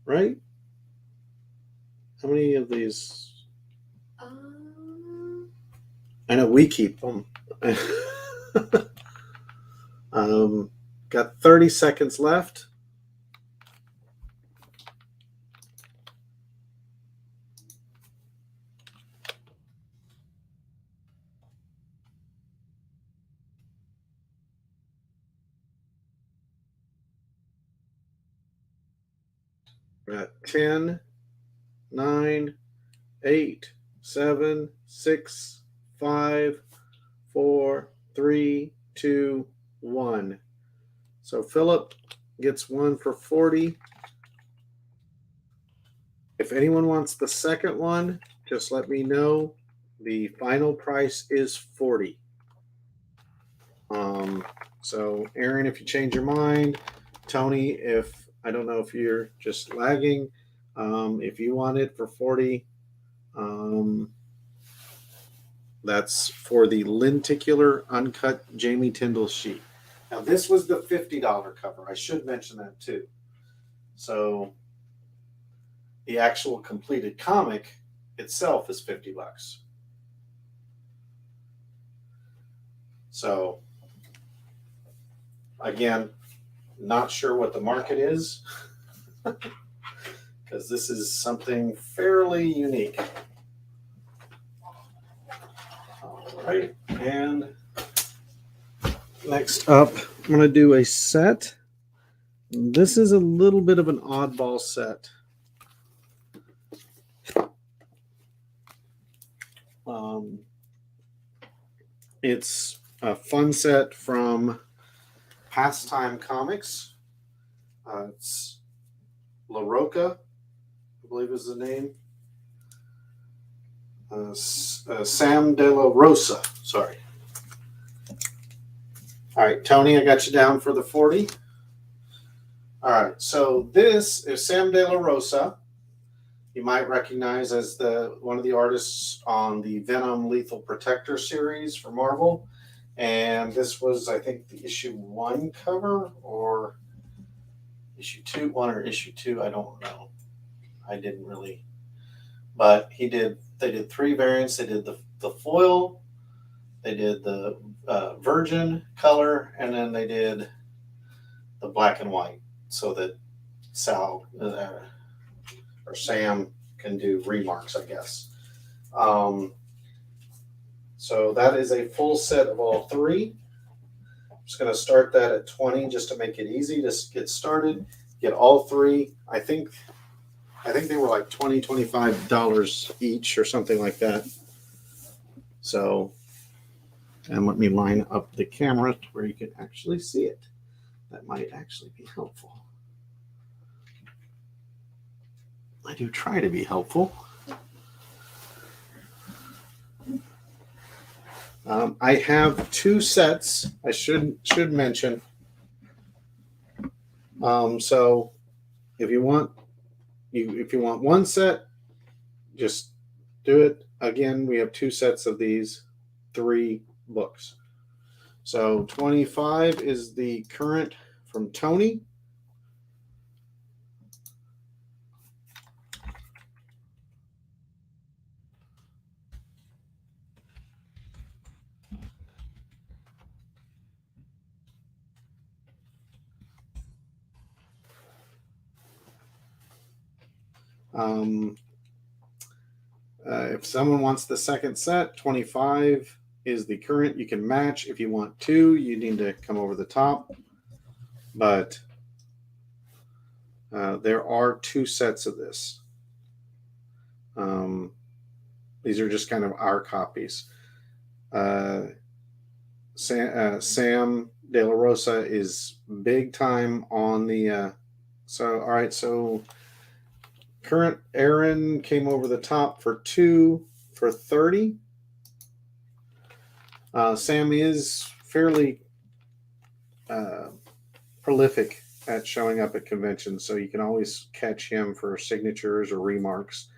right? How many of these? I know we keep them. Got 30 seconds left. We're at 10, 9, 8, 7, 6, 5, 4, 3, 2, 1. So Philip gets 1 for 40. If anyone wants the second one, just let me know. The final price is 40. So Aaron, if you change your mind, Tony, if I don't know if you're just lagging, if you want it for 40, that's for the lenticular uncut Jamie Tyndall sheet. Now this was the $50 cover. I should mention that too. So the actual completed comic itself is $50. So again, not sure what the market is because this is something fairly unique. All right, and next up, I'm going to do a set. This is a little bit of an oddball set. It's a fun set from Pastime Comics. It's La Roca, I believe is the name. Sam De La Rosa. Sorry. All right, Tony, I got you down for the 40. All right, so this is Sam De La Rosa. You might recognize as one of the artists on the Venom Lethal Protector series for Marvel. And this was, I think, the issue 1 cover or issue 2, 1 or issue 2. I don't know. I didn't really. But they did 3 variants. They did the foil, they did the virgin color, and then they did the black and white so that Sal or Sam can do remarks, I guess. So that is a full set of all 3. I'm just going to start that at 20 just to make it easy to get started. Get all 3. I think they were like $20, $25 each or something like that. So, and let me line up the camera to where you can actually see it. That might actually be helpful. I do try to be helpful. I have 2 sets. I should mention. So if you want one set, just do it. Again, we have 2 sets of these 3 books. So 25 is the current from Tony. If someone wants the second set, 25 is the current. You can match. If you want 2, you need to come over the top. But there are 2 sets of this. These are just kind of our copies. Sam De La Rosa is big time on the. All right, so current Aaron came over the top for 2 for 30. Sam is fairly prolific at showing up at conventions, so you can always catch him for signatures or remarks.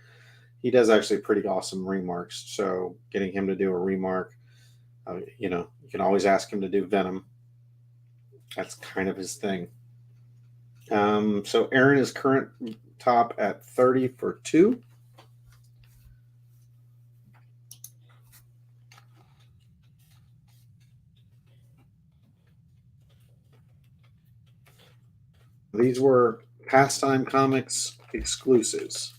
He does actually pretty awesome remarks, so getting him to do a remark, you can always ask him to do Venom. That's kind of his thing. So Aaron is current top at 30 for 2. These were Pastime Comics exclusives.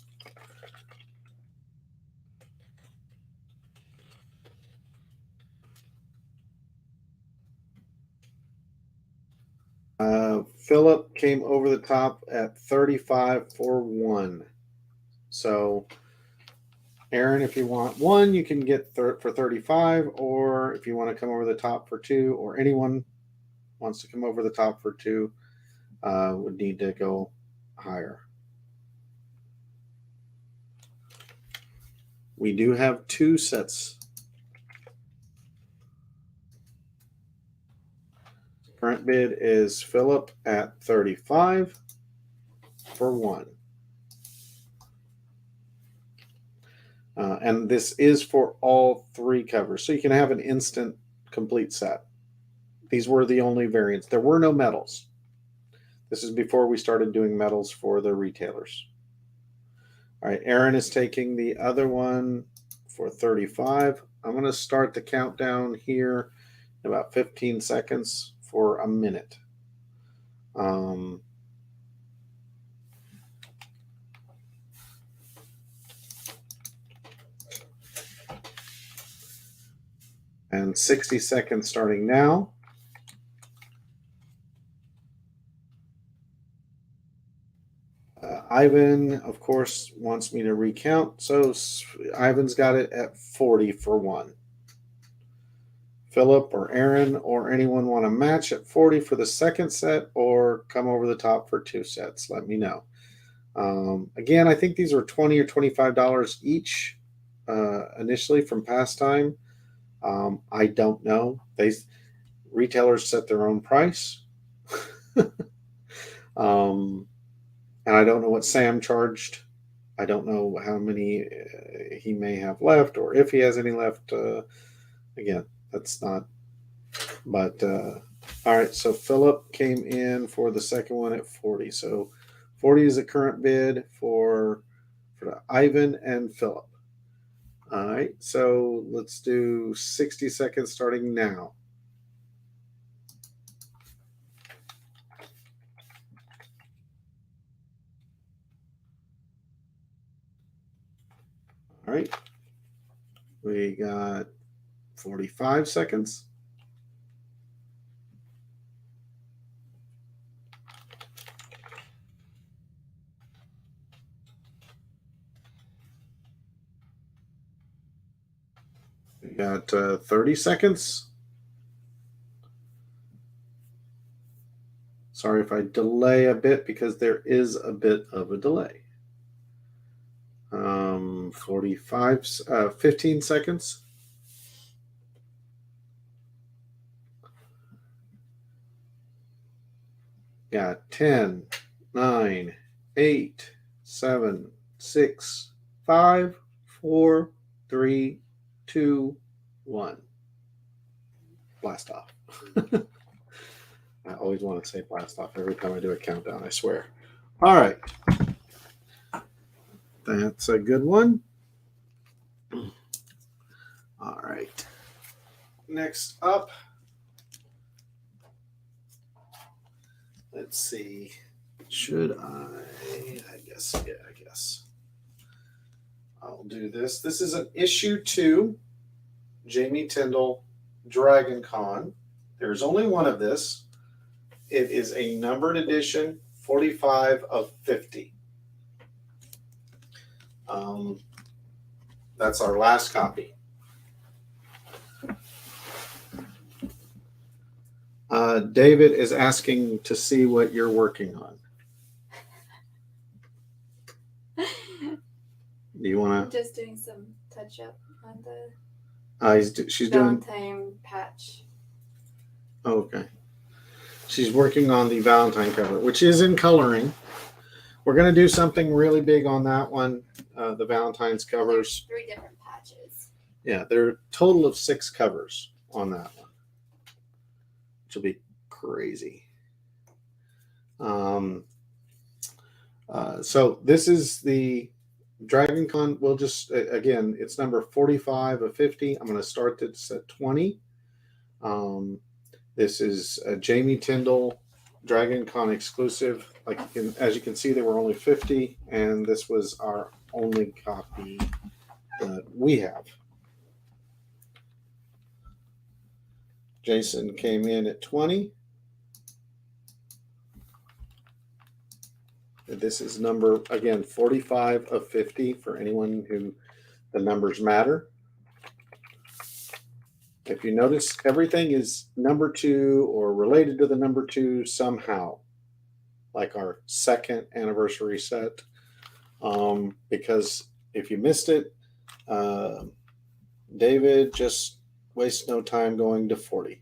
Philip came over the top at 35 for 1. So, Aaron, if you want 1, you can get for 35, or if you want to come over the top for 2, or anyone wants to come over the top for 2, would need to go higher. We do have 2 sets. Current bid is Philip at 35 for 1. And this is for all 3 covers. So you can have an instant complete set. These were the only variants. There were no medals. This is before we started doing medals for the retailers. All right, Aaron is taking the other one for 35. I'm going to start the countdown here in about 15 seconds for a minute. And 60 seconds starting now. Ivan, of course, wants me to recount. So Ivan's got it at 40 for 1. Philip or Aaron or anyone want to match at 40 for the second set or come over the top for 2 sets? Let me know. Again, I think these were $20 or $25 each. initially from past time. I don't know. Retailers set their own price. And I don't know what Sam charged. I don't know how many he may have left, or if he has any left. Again, that's not. But all right, so Philip came in for the second one at 40. So 40 is the current bid for Ivan and Philip. All right, so let's do 60 seconds starting now. All right, we got 45 seconds. We got 30 seconds. Sorry if I delay a bit because there is a bit of a delay. 15 seconds. Got 10, 9, 8, 7, 6, 5, 4, 3, 2, 1. Blast off. I always want to say blast off every time I do a countdown, I swear. All right. That's a good one. All right. Next up, let's see. Should I guess, yeah, I guess. I'll do this. This is an issue 2, Jamie Tyndall, Dragoncon. There's only one of this. It is a numbered edition, 45 of 50. That's our last copy. David is asking to see what you're working on. Do you want to? I'm just doing some touch up on the She's Valentine doing patch. Oh, okay. She's working on the Valentine cover, which is in coloring. We're going to do something really big on that one, the Valentine's covers. There's 3 different patches. Yeah, there are a total of 6 covers on that one, which will be crazy. So this is the Dragoncon. We'll just, again, it's number 45 of 50. I'm going to start this at 20. This is a Jamie Tyndall Dragoncon exclusive. As you can see, there were only 50, and this was our only copy that we have. Jason came in at 20. This is number, again, 45 of 50 for anyone who the numbers matter. If you notice, everything is number 2 or related to the number 2 somehow, like our 2nd anniversary set. Because if you missed it, David just wastes no time going to 40.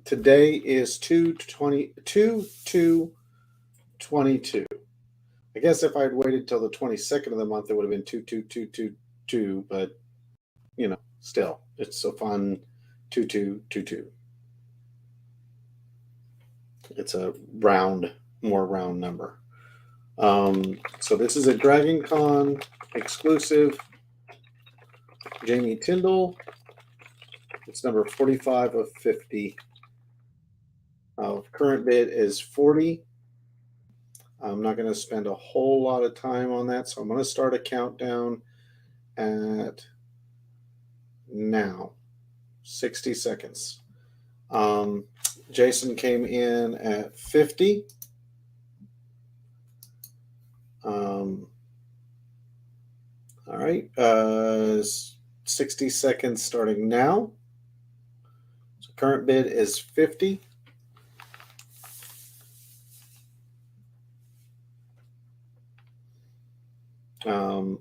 Today is 2/22. I guess if I'd waited till the 22nd of the month, it would have been 2/2/2/2/2. But still, it's so fun. 2/2/2/2. It's a more round number. So this is a Dragoncon exclusive, Jamie Tyndall. It's number 45 of 50. Current bid is 40. I'm not going to spend a whole lot of time on that, so I'm going to start a countdown at now. 60 seconds. Jason came in at 50. All right. 60 seconds starting now. So current bid is 50.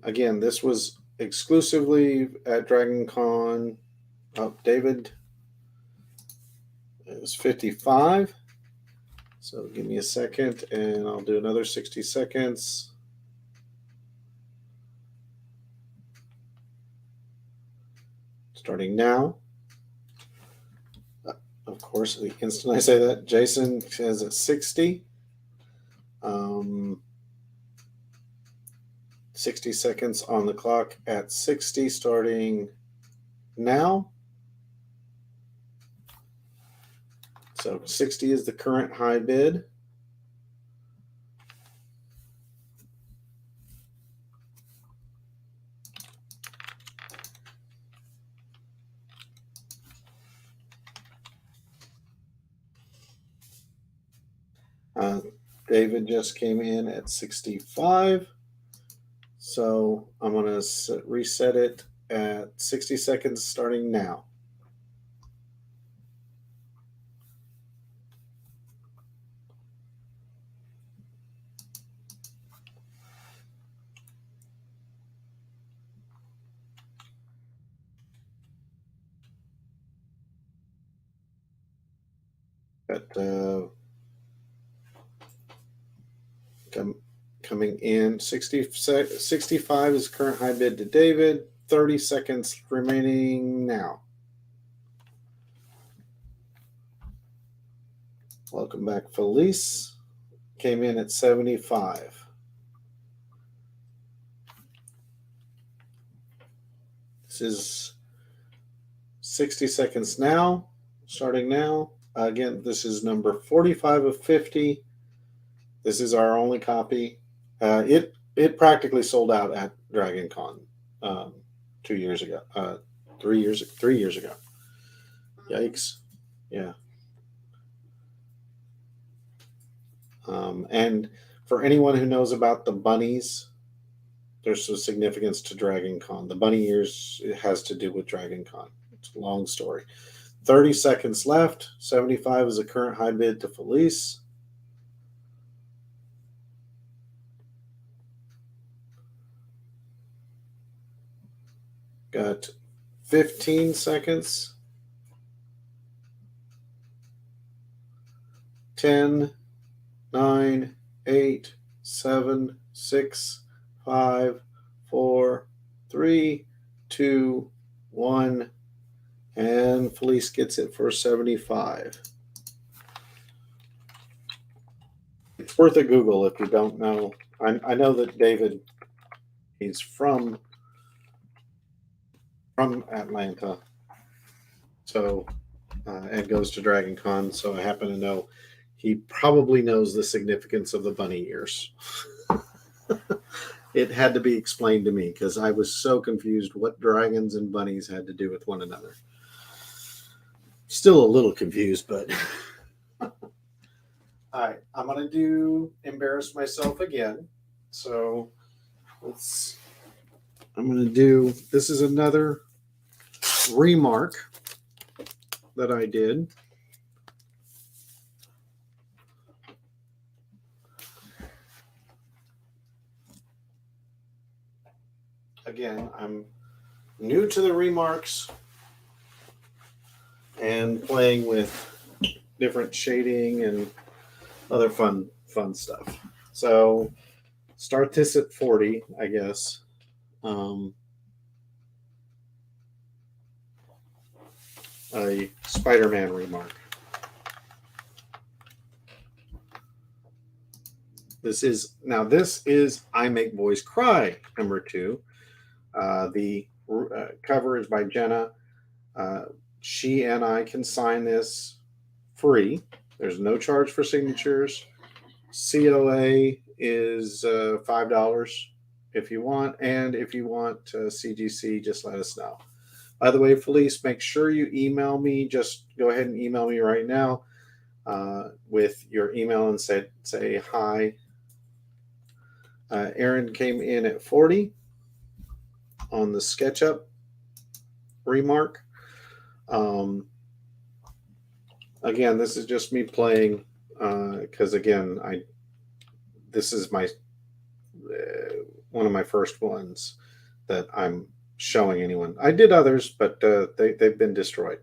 Again, this was exclusively at Dragoncon. Oh, David is 55. So give me a second and I'll do another 60 seconds. Starting now. Of course, the instant I say that, Jason says at 60. 60 seconds on the clock at 60, starting now. So 60 is the current high bid. David just came in at 65. So I'm going to reset it at 60 seconds starting now. Got coming in 65 is current high bid to David. 30 seconds remaining now. Welcome back, Felice. Came in at 75. This is 60 seconds now, starting now. Again, this is number 45 of 50. This is our only copy. It practically sold out at Dragoncon 2 years ago. 3 years ago. Yikes! Yeah. And for anyone who knows about the bunnies, there's some significance to Dragoncon. The bunny ears, it has to do with Dragoncon. It's a long story. 30 seconds left. 75 is the current high bid to Felice. Got 15 seconds. 10, 9, 8, 7, 6, 5, 4, 3, 2, 1. And Felice gets it for 75. It's worth a Google if you don't know. I know that David, he's from Atlanta, so and goes to Dragoncon, so I happen to know he probably knows the significance of the bunny ears. It had to be explained to me because I was so confused what dragons and bunnies had to do with one another. Still a little confused, but all right, I'm going to embarrass myself again. So I'm going to do, this is another remark that I did. Again, I'm new to the remarks and playing with different shading and other fun stuff. So start this at 40, I guess. A Spider-Man remark. This is I Make Boys Cry #2. The cover is by Jenna. She and I can sign this free. There's no charge for signatures. COA is $5 if you want. And if you want CGC, just let us know. By the way, Felice, make sure you email me. Just go ahead and email me right now with your email and say hi. Aaron came in at 40 on the SketchUp remark. Again, this is just me playing because again, this is my one of my first ones that I'm showing anyone. I did others, but they've been destroyed.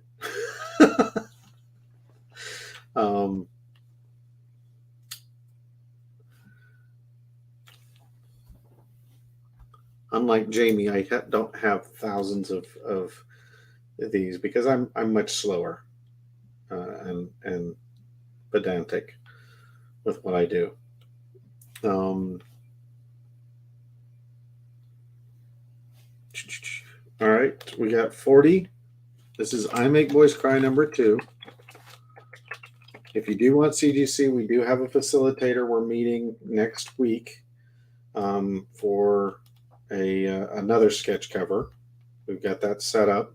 Unlike Jamie, I don't have thousands of these because I'm much slower and pedantic with what I do. All right, we got 40. This is I Make Boys Cry number 2. If you do want CGC, we do have a facilitator. We're meeting next week for another sketch cover. We've got that set up.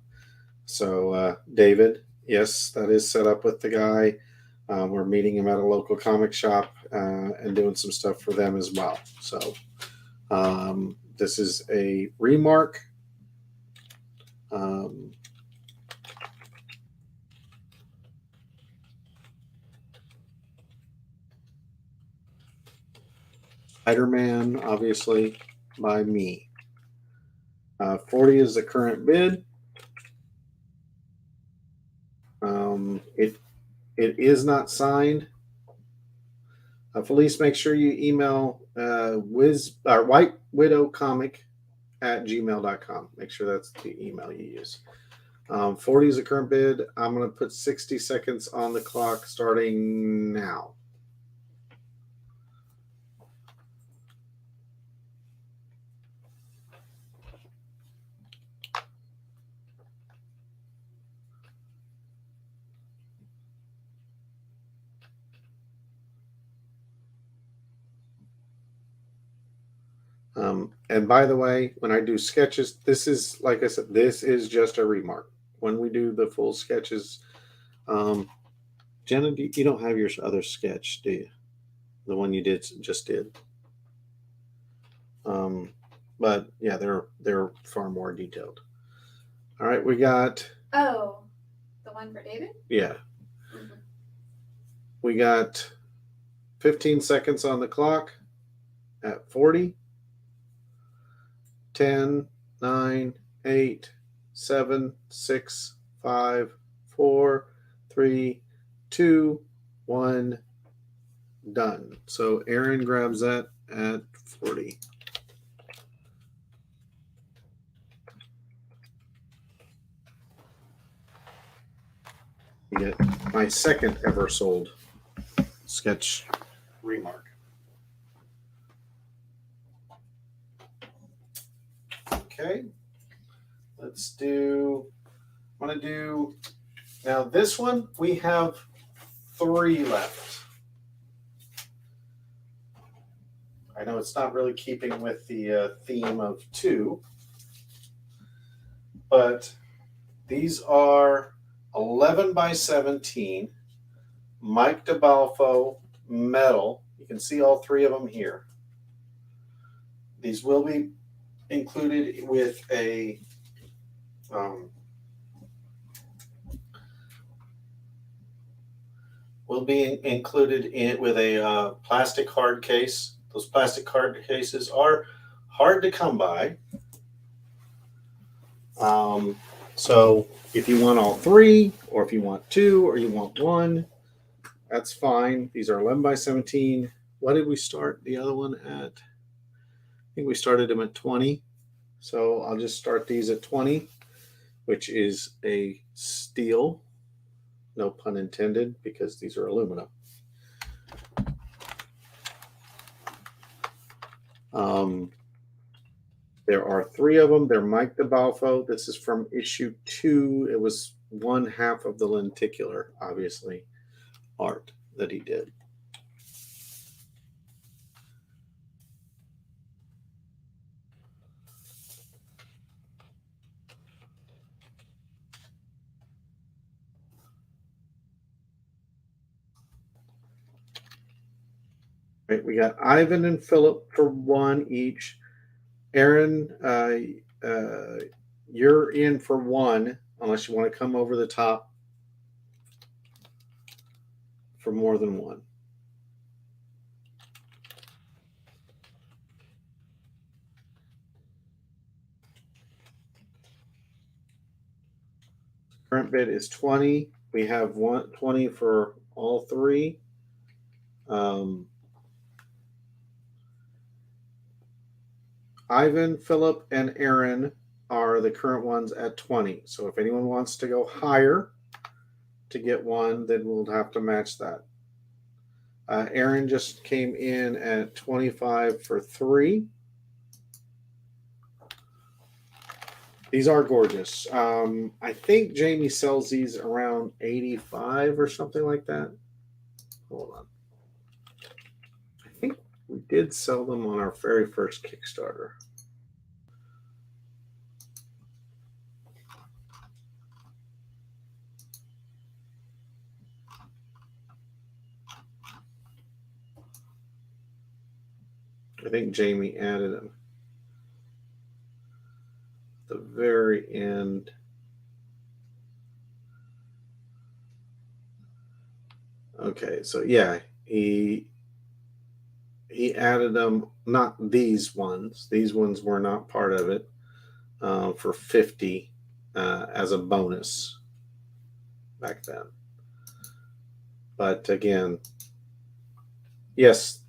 So David, yes, that is set up with the guy. We're meeting him at a local comic shop and doing some stuff for them as well. So this is a remark. Spider-Man, obviously, by me. 40 is the current bid. It is not signed. Felice, make sure you email White Widow Comic at gmail.com. Make sure that's the email you use. 40 is the current bid. I'm going to put 60 seconds on the clock starting now. And by the way, when I do sketches, this is, like I said, this is just a remark. When we do the full sketches, Jenna, you don't have your other sketch, do you? The one you just did. But yeah, they're far more detailed. All right, we got. Oh, the one for David? Yeah. Mm-hmm. We got 15 seconds on the clock at 40. 10, 9, 8, 7, 6, 5, 4, 3, 2, 1, done. So Aaron grabs that at 40. You get my second ever sold sketch remark. Okay, let's do, I want to do, now this one, we have 3 left. I know it's not really keeping with the theme of 2, but these are 11 by 17, Mike DeBalfo metal. You can see all 3 of them here. These will be included with a plastic hard case. Those plastic hard cases are hard to come by. So if you want all 3, or if you want 2, or you want 1, that's fine. These are 11 by 17. What did we start the other one at? I think we started them at 20. So I'll just start these at 20, which is a steel. No pun intended, because these are aluminum. There are 3 of them. They're Mike DeBalfo. This is from issue 2. It was 1/2 of the lenticular, obviously, art that he did. Right, we got Ivan and Philip for 1 each. Aaron, you're in for 1, unless you want to come over the top for more than 1. Current bid is 20. We have 20 for all three. Ivan, Philip, and Aaron are the current ones at 20. So if anyone wants to go higher to get one, then we'll have to match that. Aaron just came in at 25 for 3. These are gorgeous. I think Jamie sells these around 85 or something like that. Hold on. I think we did sell them on our very first Kickstarter. I think Jamie added them at the very end. Okay, so yeah, he added them, not these ones. These ones were not part of it, for 50 as a bonus back then. But again, yes,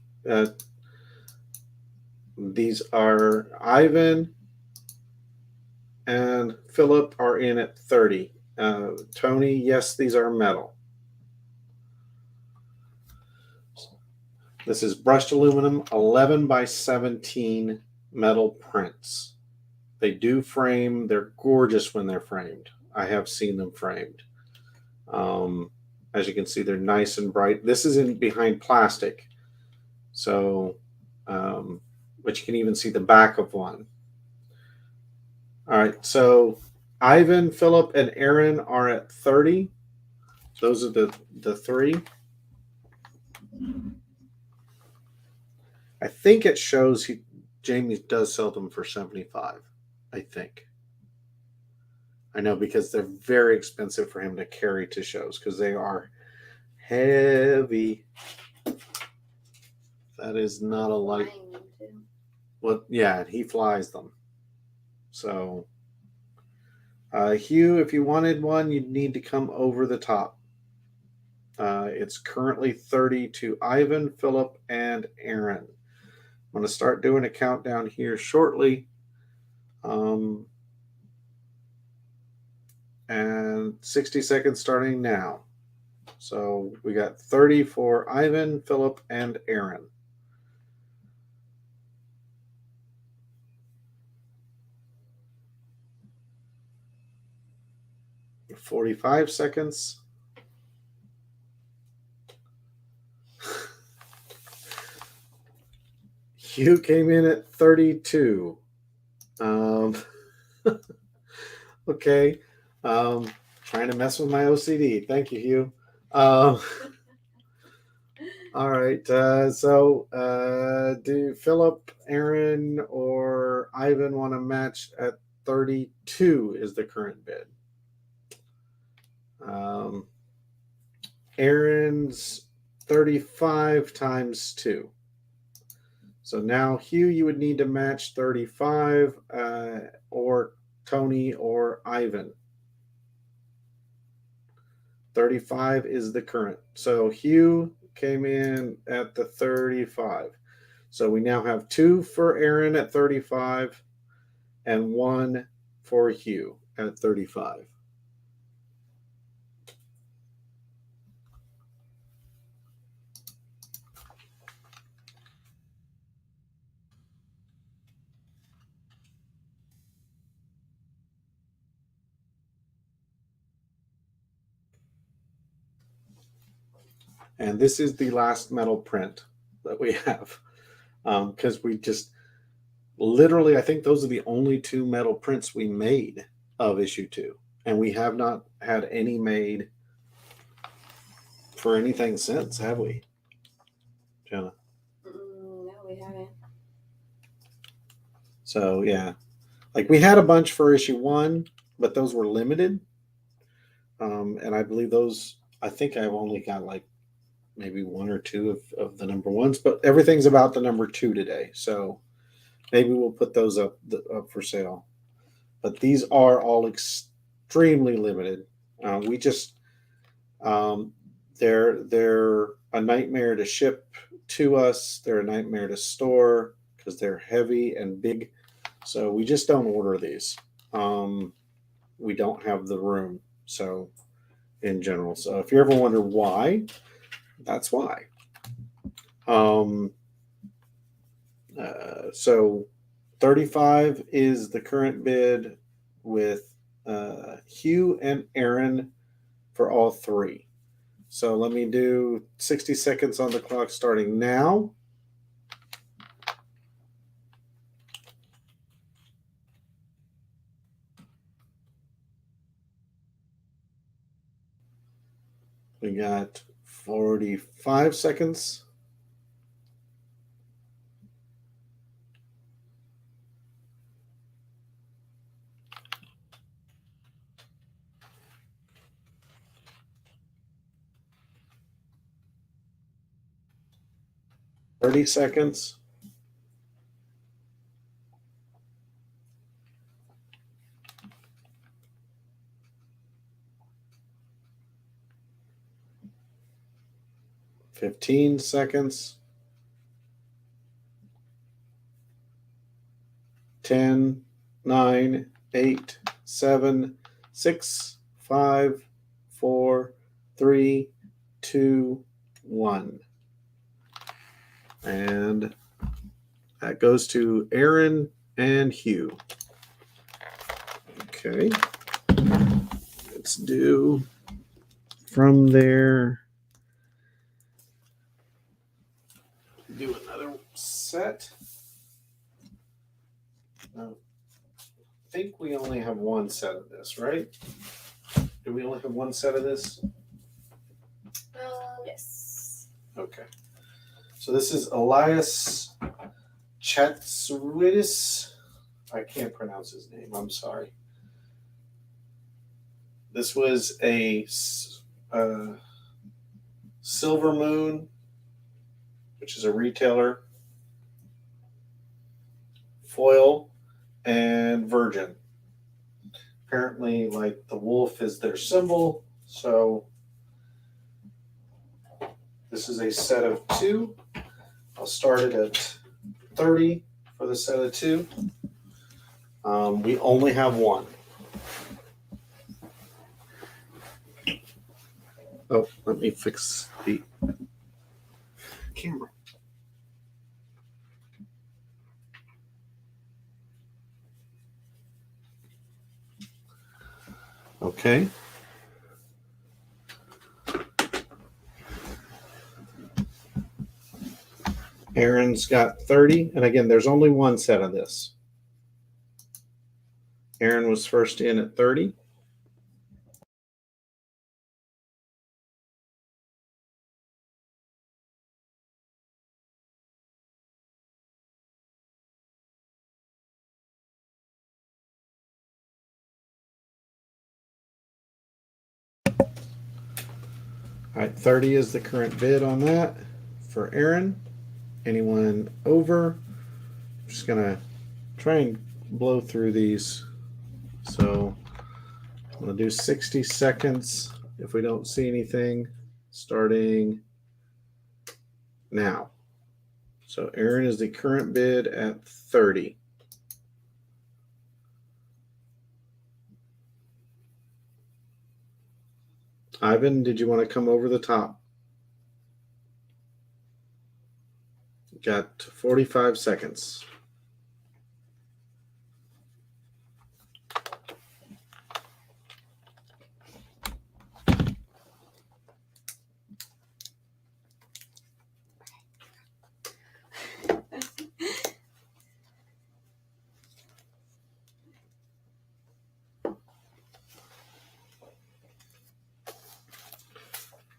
these are Ivan and Philip are in at 30. Tony, yes, these are metal. This is brushed aluminum, 11 by 17 metal prints. They do frame. They're gorgeous when they're framed. I have seen them framed. As you can see, they're nice and bright. This is in behind plastic. So, but you can even see the back of one. All right, so Ivan, Philip, and Aaron are at 30. Those are the three. I think it shows Jamie does sell them for 75. I think. I know, because they're very expensive for him to carry to shows because they are heavy. That is not a light. Well, yeah, he flies them. So, Hugh, if you wanted one, you'd need to come over the top. It's currently 30 to Ivan, Philip, and Aaron. I'm going to start doing a countdown here shortly. And 60 seconds starting now. So we got 30 for Ivan, Philip, and Aaron. 45 seconds. Hugh came in at 32. Okay. Trying to mess with my OCD. Thank you, Hugh. All right. So do Philip, Aaron, or Ivan want to match at 32 is the current bid. Aaron's 35 times 2. So now, Hugh, you would need to match 35, or Tony or Ivan. 35 is the current. So Hugh came in at the 35. So we now have 2 for Aaron at 35 and 1 for Hugh at 35. And this is the last metal print that we have, because we just literally, I think those are the only 2 metal prints we made of issue 2. And we have not had any made for anything since, have we, Jenna? No, we haven't. So, yeah. Like, we had a bunch for issue 1, but those were limited. And I believe those, I think I've only got like maybe 1 or 2 of the number 1s, but everything's about the number 2 today. So maybe we'll put those up for sale. But these are all extremely limited. We just they're a nightmare to ship to us. They're a nightmare to store because they're heavy and big. So we just don't order these. We don't have the room. So in general. So if you ever wonder why, that's why. So 35 is the current bid with Hugh and Aaron for all three. So let me do 60 seconds on the clock starting now. We got 45 seconds. Thirty seconds. $15 seconds. 10, 9, 8, 7, 6, 5, 4, 3, 2, 1. And that goes to Aaron and Hugh. Okay. Let's do from there. Do another set. I think we only have one set of this, right? Do we only have one set of this? Yes. Okay. So this is Elias Chatswidis. I can't pronounce his name. I'm sorry. This was a Silver Moon, which is a retailer, foil, and Virgin. Apparently, like the wolf is their symbol, so this is a set of two. I'll start it at 30 for the set of two. We only have one. Oh, let me fix the camera. Okay. Aaron's got 30. And again, there's only one set of this. Aaron was first in at 30. All right, 30 is the current bid on that for Aaron. Anyone over? I'm just going to try and blow through these. So I'm going to do 60 seconds if we don't see anything starting now. So Aaron is the current bid at 30. Ivan, did you want to come over the top? Got 45 seconds.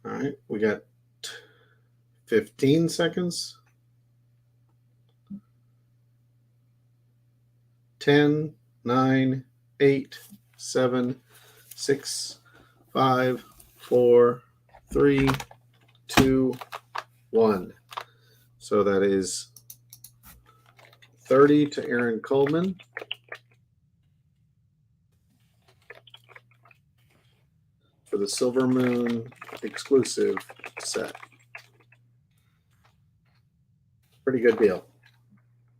All right, we got 15 seconds. 10, 9, 8, 7, 6, 5, 4, 3, 2, 1. So that is 30 to Aaron Coleman. for the Silver Moon exclusive set. Pretty good deal.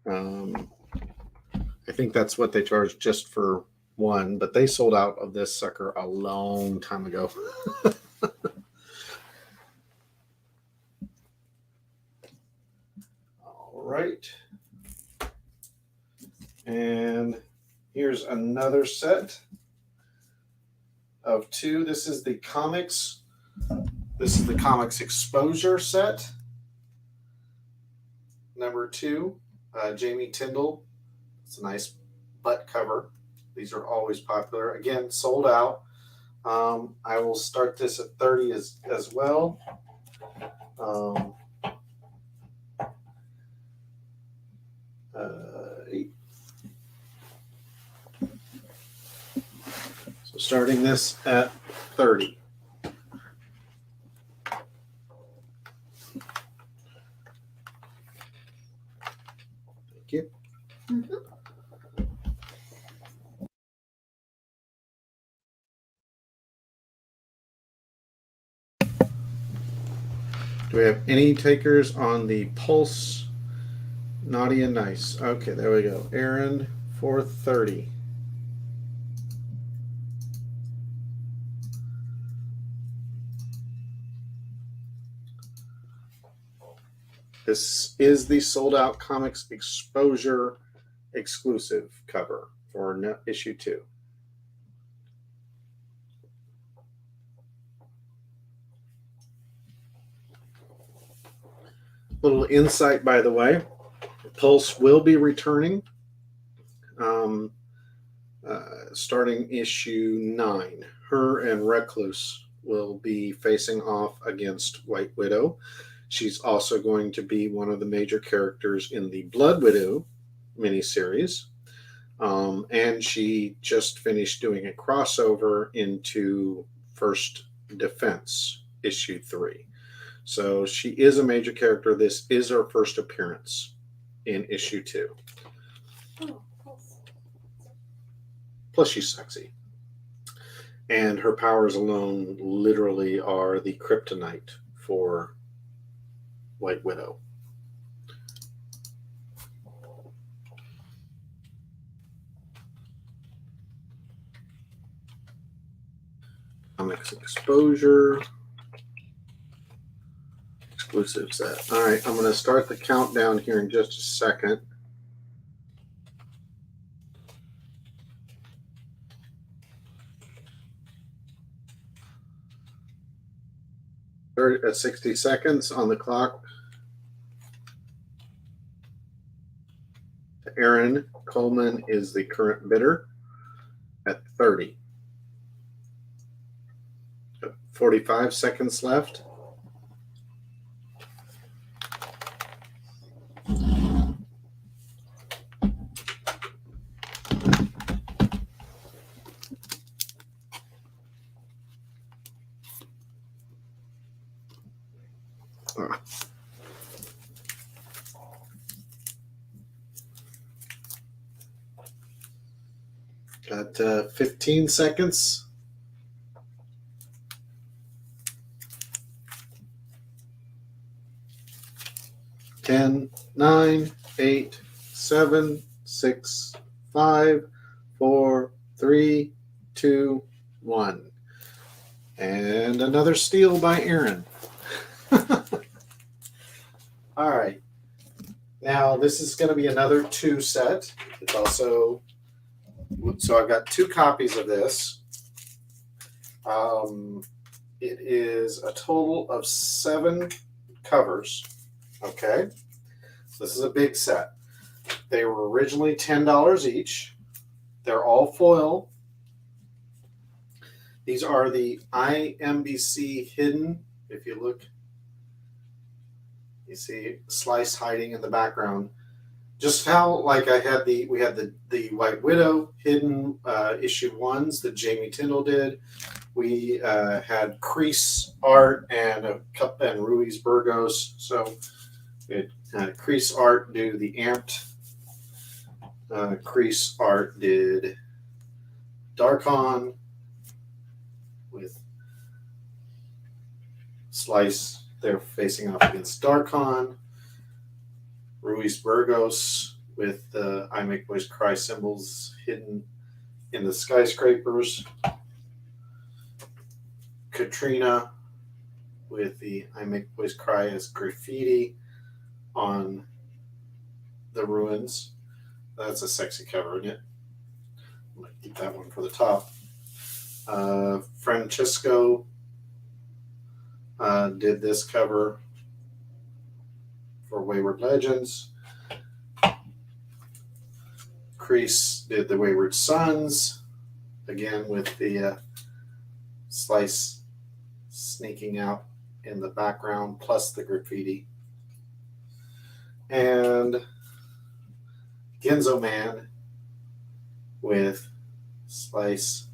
I think that's what they charged just for one, but they sold out of this sucker a long time ago. All right. And here's another set of two. This is the comics. This is the comics exposure set. Number 2, Jamie Tyndall. It's a nice butt cover. These are always popular. Again, sold out. I will start this at 30 as well. So starting this at 30. Thank you. Mm-hmm. Do we have any takers on the Pulse Naughty and Nice? Okay, there we go. Aaron, 430. This is the sold out comics exposure exclusive cover for issue 2. Little insight, by the way, Pulse will be returning starting issue 9. Her and Recluse will be facing off against White Widow. She's also going to be one of the major characters in the Blood Widow miniseries. And she just finished doing a crossover into First Defense issue 3. So she is a major character. This is her first appearance in issue 2. Oh, plus she's sexy. And her powers alone literally are the kryptonite for White Widow. Comics exposure. Exclusive set. All right, I'm going to start the countdown here in just a second. At 60 seconds on the clock. Aaron Coleman is the current bidder at 30. 45 seconds left. Got 15 seconds. 10, 9, 8, 7, 6, 5, 4, 3, 2, 1. And another steal by Aaron. All right. Now, this is going to be another 2 set. It's also, so I've got 2 copies of this. It is a total of 7 covers. Okay. So this is a big set. They were originally $10 each. They're all foil. These are the IMBC hidden. If you look, you see Slice hiding in the background. Just how, like we had the White Widow hidden issue 1s that Jamie Tyndall did. We had crease art and Ruiz Burgos. So we had crease art do the amped. Crease art did Dragoncon with Slice, they're facing off against Darkon. Ruiz Burgos with the I Make Boys Cry symbols hidden in the skyscrapers. Katrina with the I Make Boys Cry as graffiti on the ruins. That's a sexy cover, isn't it? I'm going to keep that one for the top. Francisco did this cover for Wayward Legends. Crease did the Wayward Sons, again with the Slice sneaking out in the background, plus the graffiti. And Genzo Man with Slice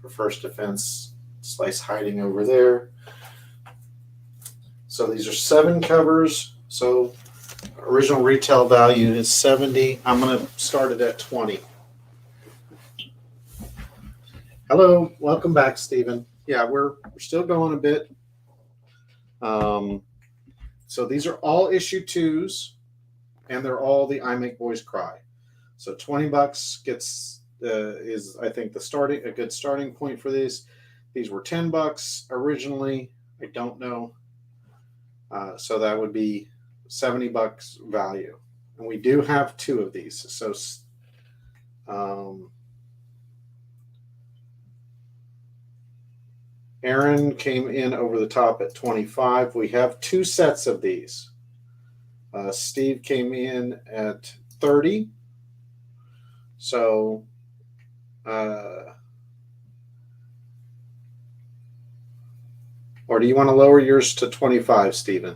for First Defense, Slice hiding over there. So these are 7 covers. So original retail value is $70. I'm going to start it at $20. Hello, welcome back, Stephen. Yeah, we're still going a bit. So these are all issue 2s, and they're all the I Make Boys Cry. So $20 gets is, I think, a good starting point for these. These were $10 originally. I don't know. So that would be $70 value. And we do have 2 of these. So Aaron came in over the top at 25. We have 2 sets of these. Steve came in at 30. So or do you want to lower yours to 25, Stephen?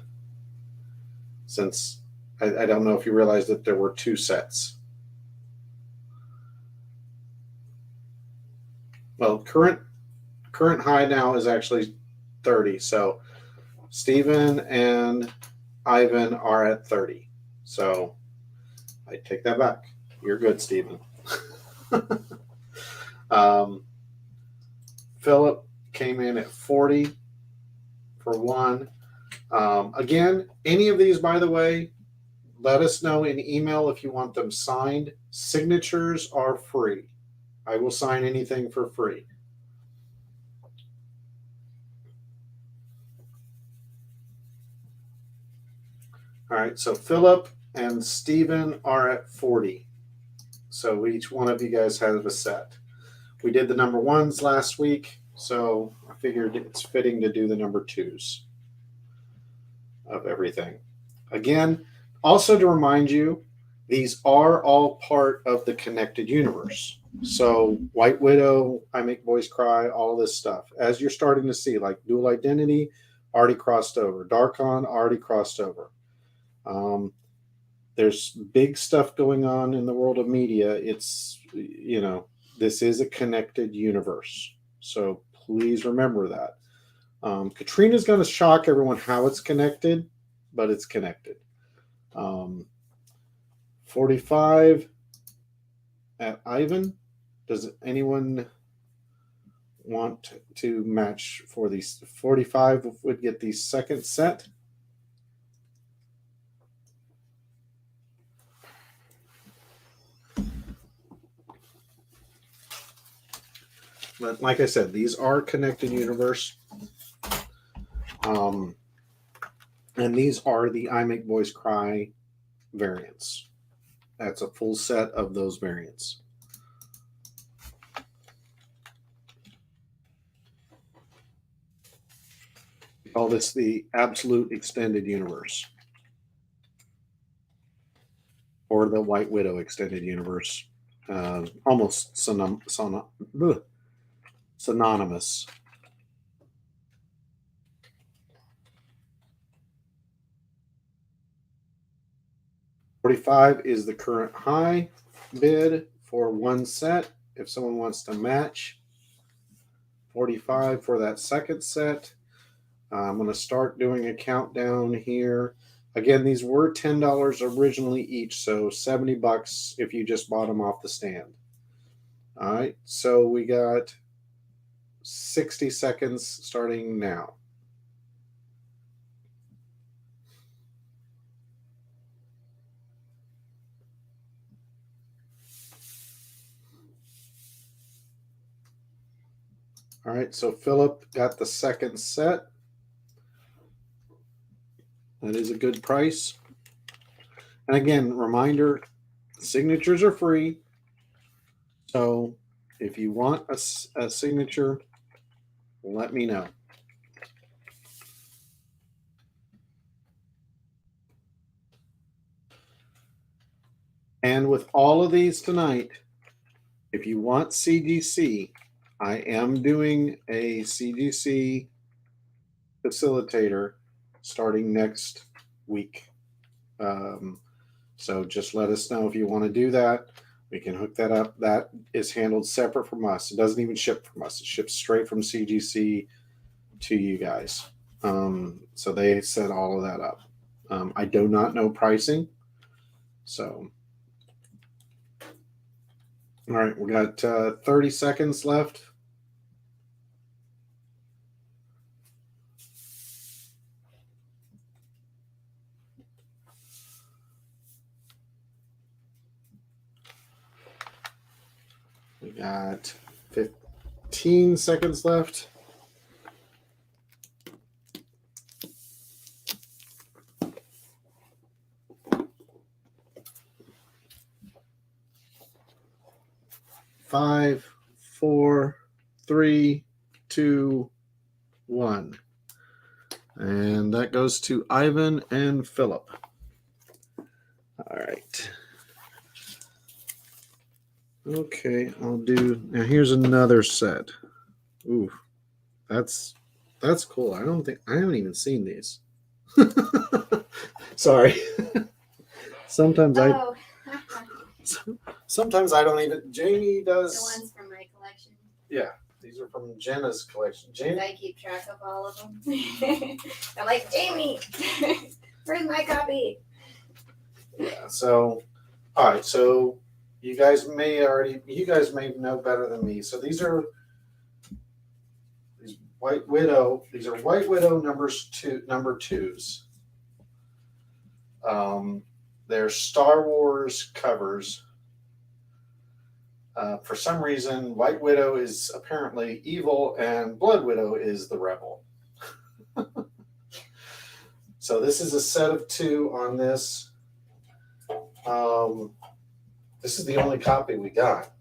Since I don't know if you realized that there were 2 sets. Well, current high now is actually 30. So Stephen and Ivan are at 30. So I take that back. You're good, Stephen. Philip came in at 40 for 1. Again, any of these, by the way, let us know in email if you want them signed. Signatures are free. I will sign anything for free. All right, so Philip and Stephen are at 40. So each one of you guys has a set. We did the number 1s last week, so I figured it's fitting to do the number 2s of everything. Again, also to remind you, these are all part of the connected universe. So White Widow, I Make Boys Cry, all this stuff. As you're starting to see, like Dual Identity, already crossed over. Darkon, already crossed over. There's big stuff going on in the world of media. It's, this is a connected universe. So please remember that. Katrina's going to shock everyone how it's connected, but it's connected. 45 at Ivan. Does anyone want to match for these? 45 would get the second set. But like I said, these are connected universe. And these are the I Make Boys Cry variants. That's a full set of those variants. We call this the Absolute Extended Universe. Or the White Widow Extended Universe. Almost synonymous. $45 is the current high bid for 1 set. If someone wants to match, $45 for that second set. I'm going to start doing a countdown here. Again, these were $10 originally each, so $70 if you just bought them off the stand. All right, so we got 60 seconds starting now. right, so Philip got the second set. That is a good price. And again, reminder, signatures are free. So if you want a signature, let me know. And with all of these tonight, if you want CGC, I am doing a CGC facilitator starting next week. So just let us know if you want to do that. We can hook that up. That is handled separate from us. It doesn't even ship from us. It ships straight from CGC to you guys. So they set all of that up. I do not know pricing. So, all right, we got 30 seconds left. We got 15 seconds left. Five, 4, 3, 2, 1. And that goes to Ivan and Philip. All right. Okay, I'll do. Now here's another set. Ooh, that's cool. I haven't even seen these. Sorry. Sometimes sometimes I don't even. Jamie does. The ones from my collection. Yeah, these are from Jenna's collection. Jamie. I keep track of all of them. I'm like, Jamie, where's my copy? Yeah. So, all right. So you guys may know better than me. So these White Widow. These are White Widow number twos. They're Star Wars covers. For some reason, White Widow is apparently evil and Blood Widow is the rebel. So this is a set of 2 on this. This is the only copy we got.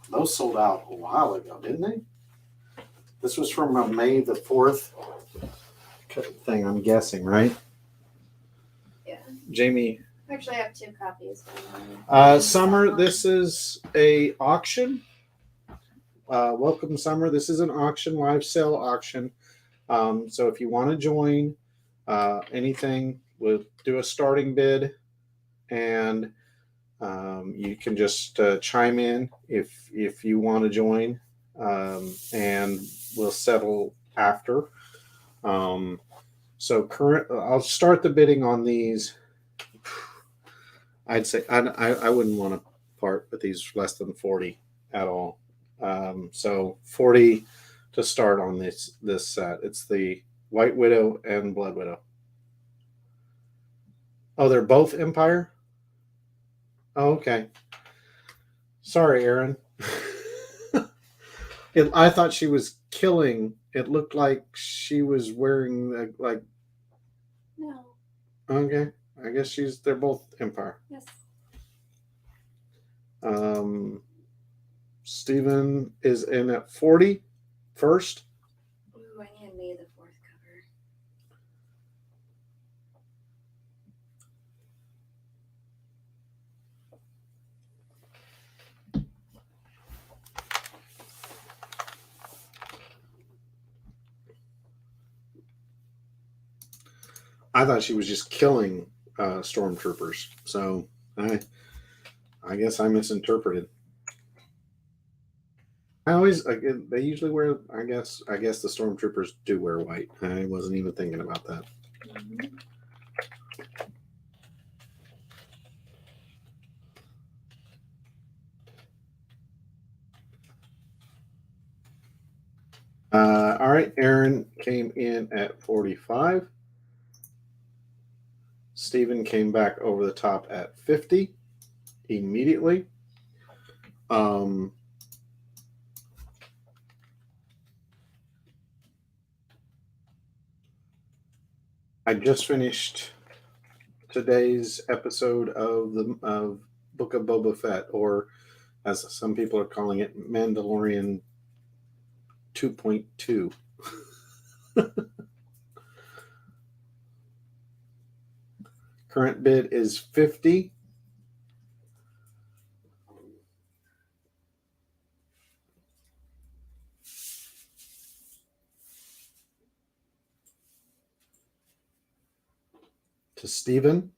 Those sold out a while ago, didn't they? This was from a May the 4th thing, I'm guessing, right? Yeah. Jamie. Actually, I have 2 copies. Summer, this is a auction. Welcome, Summer. This is an auction, live sale auction. So if you want to join anything, we'll do a starting bid, and you can just chime in if you want to join, and we'll settle after. So I'll start the bidding on these. I'd say I wouldn't want to part with these less than 40 at all. So 40 to start on this set. It's the White Widow and Blood Widow. Oh, they're both Empire? Oh, okay. Sorry, Aaron. I thought she was killing. It looked like she was wearing like. No. Okay. I guess they're both Empire. Yes. Stephen is in at 40 first. Ooh, I need May the 4th cover. I thought she was just killing stormtroopers. So I guess I misinterpreted. They usually wear. I guess the stormtroopers do wear white. I wasn't even thinking about that. Mm-hmm. All right, Aaron came in at 45. Stephen came back over the top at 50 immediately. I just finished today's episode of Book of Boba Fett, or as some people are calling it, Mandalorian 2.2. Current bid is 50. To Stephen.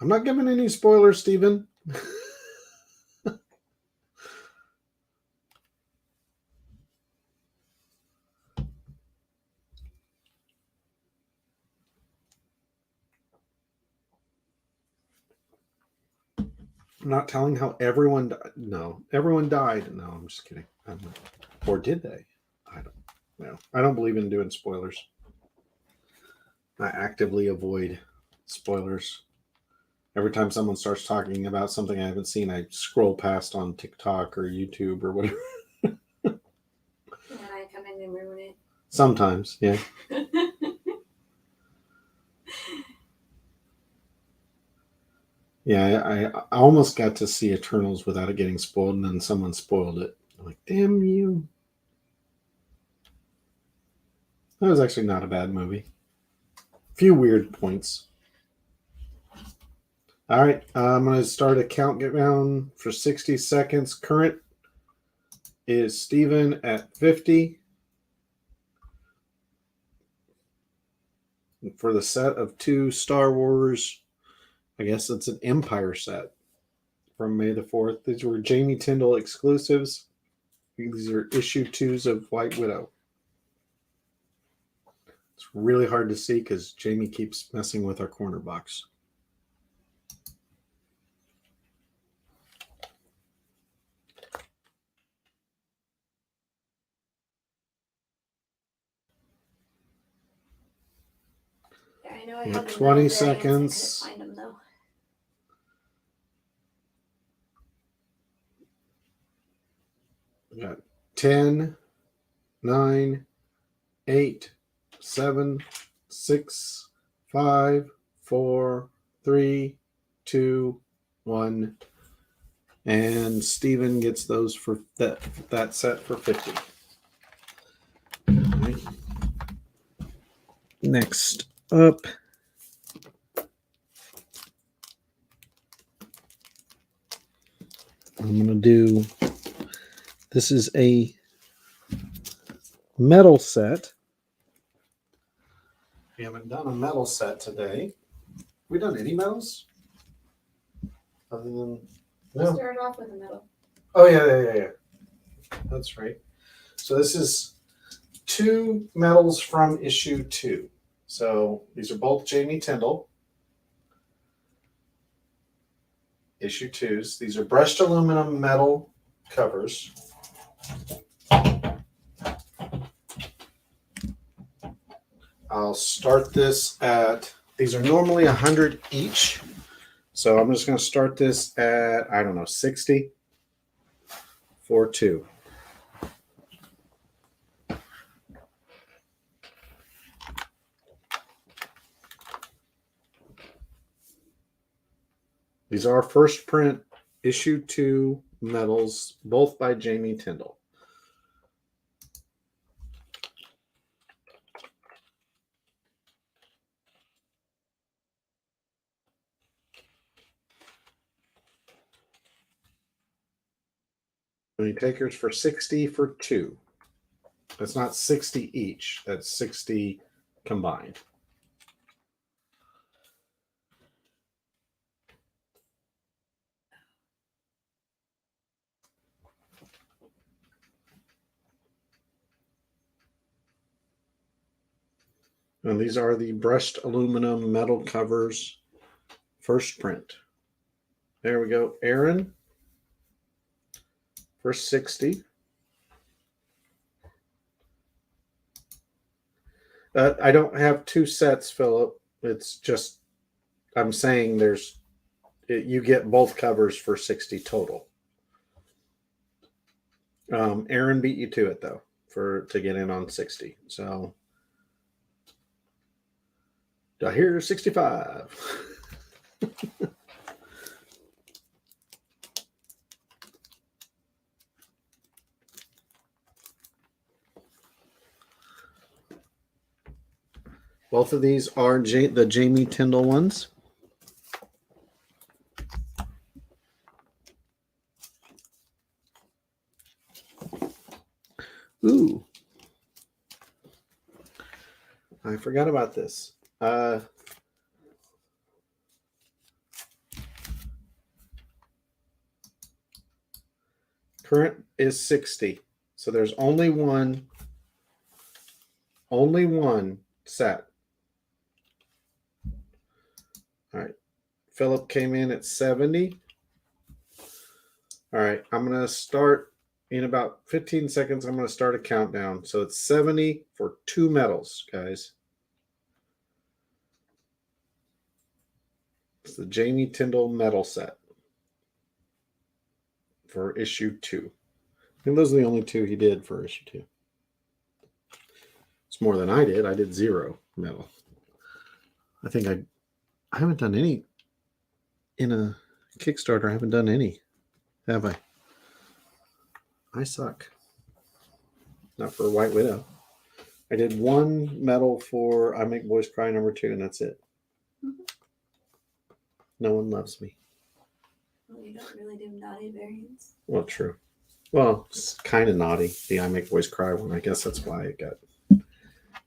I'm not giving any spoilers, Stephen. I'm not telling how everyone died. No, everyone died. No, I'm just kidding. Or did they? I don't know. I don't believe in doing spoilers. I actively avoid spoilers. Every time someone starts talking about something I haven't seen, I scroll past on TikTok or YouTube or whatever. And I come in and ruin it. Sometimes, yeah. Yeah, I almost got to see Eternals without it getting spoiled, and then someone spoiled it. I'm like, damn you. That was actually not a bad movie. A few weird points. All right, I'm going to start a countdown for 60 seconds. Current is Steven at 50. For the set of 2 Star Wars, I guess it's an Empire set from May the 4th. These were Jamie Tyndall exclusives. These are issue 2s of White Widow. It's really hard to see because Jamie keeps messing with our corner box. Yeah, I know I Yeah, have 20 seconds. I couldn't find them though. We got 10, 9, 8, 7, 6, 5, 4, 3, 2, 1. And Steven gets those for that set for 50. Right. Next up, I'm going to do, this is a metal set. We haven't done a metal set today. We done any metals? Other than, We no. started off with a metal. Oh, yeah. That's right. So this is 2 metals from issue 2. So these are both Jamie Tyndall. Issue 2s. These are brushed aluminum metal covers. I'll start this at, these are normally 100 each. So I'm just going to start this at, I don't know, 60 for 2. These are first print issue 2 metals, both by Jamie Tyndall. Any takers for 60 for 2. That's not 60 each. That's 60 combined. And these are the brushed aluminum metal covers, first print. There we go. Aaron for 60. I don't have 2 sets, Philip. It's just, I'm saying there's you get both covers for 60 total. Aaron beat you to it though to get in on 60. So I hear 65. Both of these are the Jamie Tyndall ones. Ooh. I forgot about this. Current is 60. So there's only one set. All right. Philip came in at 70. All right. I'm going to start in about 15 seconds. I'm going to start a countdown. So it's 70 for 2 medals, guys. It's the Jamie Tyndall medal set for issue 2. And those are the only 2 he did for issue 2. It's more than I did. I did 0 medal. I think I haven't done any in a Kickstarter. I haven't done any, have I? I suck. Not for White Widow. I did 1 medal for I Make Boys Cry #2, and that's it. Mm-hmm. No one loves me. Well, you don't really do naughty variants. Well, true. Well, it's kind of naughty, the I Make Boys Cry one. I guess that's why it got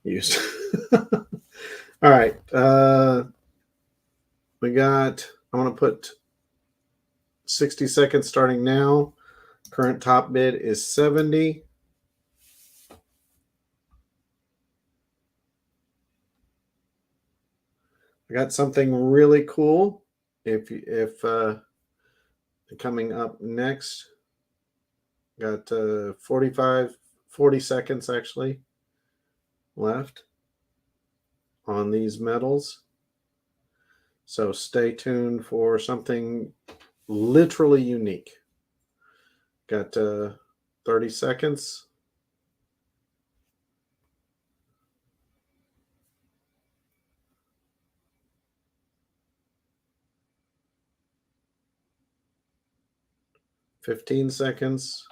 used. All right. We got, I'm going to put 60 seconds starting now. Current top bid is 70. I got something really cool. If coming up next, got 40 seconds actually left on these medals. So stay tuned for something literally unique. Got 30 seconds. $15 seconds.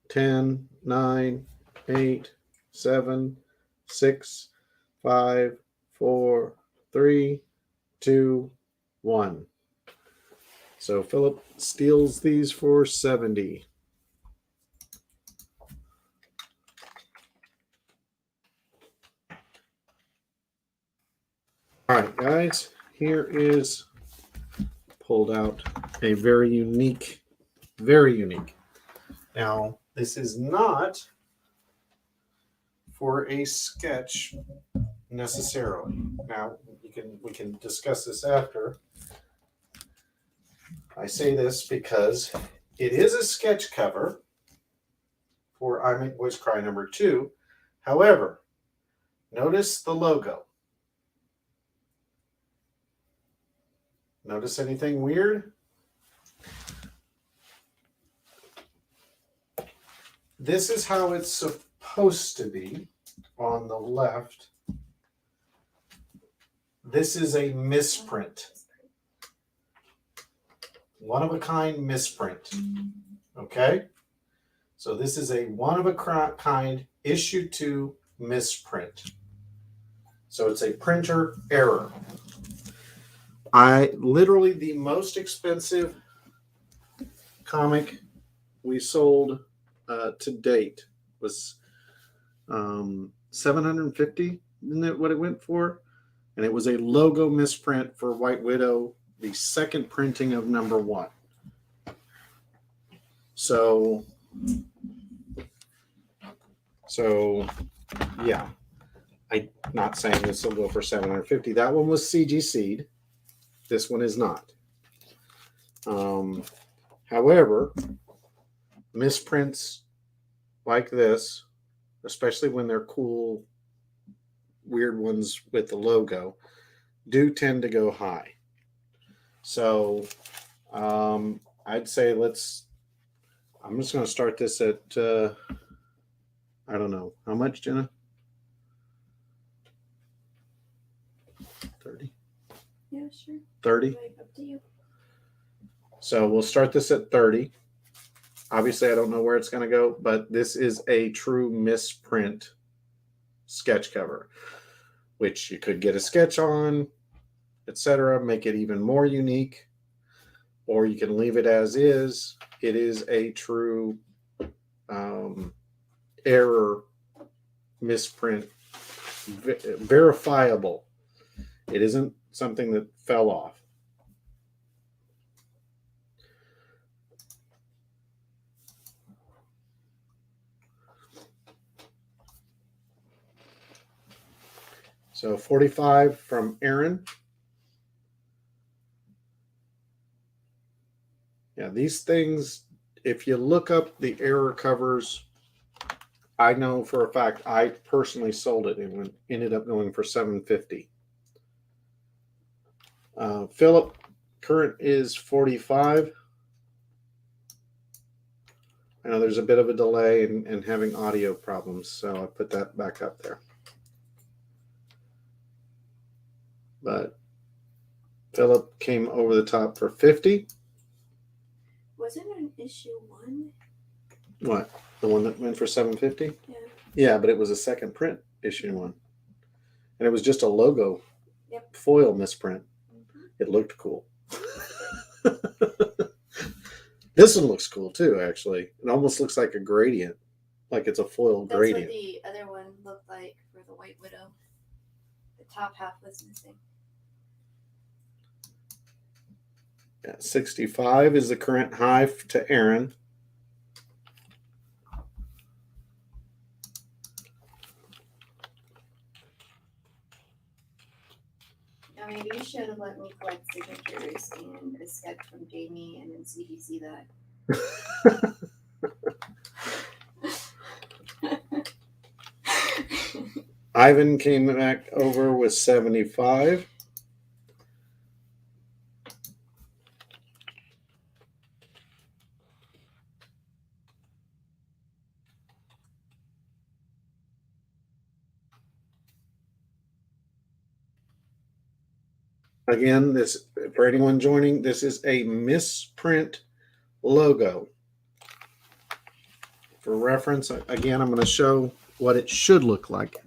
10, 9, 8, 7, 6, 5, 4, 3, 2, 1. So Philip steals these for 70. All right, guys, here is pulled out a very unique. Now, this is not for a sketch necessarily. Now, we can discuss this after. I say this because it is a sketch cover for I Make Boys Cry #2. However, notice the logo. Notice anything weird? This is how it's supposed to be on the left. This is a misprint. One-of-a-kind misprint. Okay? So this is a one-of-a-kind issue 2 misprint. So it's a printer error. Literally the most expensive comic we sold to date was $750, isn't that what it went for? And it was a logo misprint for White Widow, the second printing of #1. So yeah, I'm not saying this will go for $750. That one was CGC'd. This one is not. However, misprints like this, especially when they're cool, weird ones with the logo, do tend to go high. So I'd say I'm just going to start this at, I don't know. How much, Jenna? 30? Yeah, sure. 30? Up to you. So we'll start this at 30. Obviously, I don't know where it's going to go, but this is a true misprint sketch cover, which you could get a sketch on, etc., make it even more unique, or you can leave it as is. It is a true error misprint, verifiable. It isn't something that fell off. So 45 from Aaron. Yeah, these things, if you look up the error covers, I know for a fact I personally sold it and ended up going for $750. Philip, current is 45. I know there's a bit of a delay and having audio problems, so I put that back up there. But Philip came over the top for 50. Was it an issue 1? What? The one that went for 750? Yeah. Yeah, but it was a second print issue 1. And it was just a logo foil misprint. Mm-hmm. It looked cool. This one looks cool too, actually. It almost looks like a gradient, like it's a foil gradient. That's what the other one looked like for the White Widow. The top half was missing. Yeah, 65 is the current high to Aaron. Now maybe you should have let me collect signatures and a sketch from Jamie and then CGC that. Ivan came back over with 75. Again, this, for anyone joining, this is a misprint logo. For reference, again, I'm going to show what it should look like.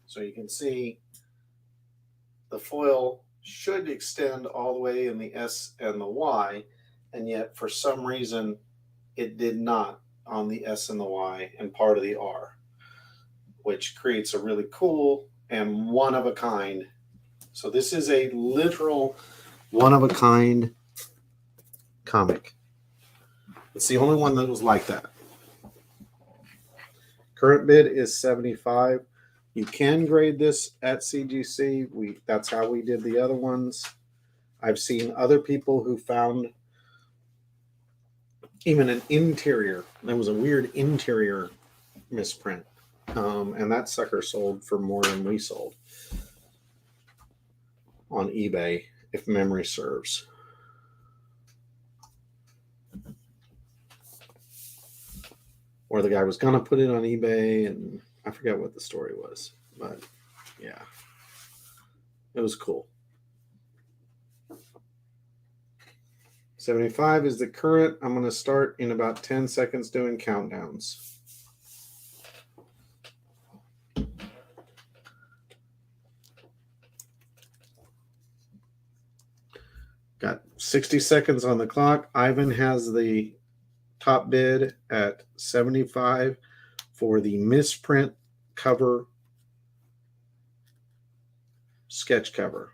So you can see the foil should extend all the way in the S and the Y, and yet for some reason it did not on the S and the Y and part of the R, which creates a really cool and one-of-a-kind. So this is a literal one-of-a-kind comic. It's the only one that was like that. Current bid is $75. You can grade this at CGC. That's how we did the other ones. I've seen other people who found even an interior. There was a weird interior misprint. And that sucker sold for more than we sold on eBay, if memory serves. Or the guy was going to put it on eBay, and I forget what the story was. But, yeah. It was cool. 75 is the current. I'm going to start in about 10 seconds doing countdowns. Got 60 seconds on the clock. Ivan has the top bid at 75 for the misprint cover sketch cover.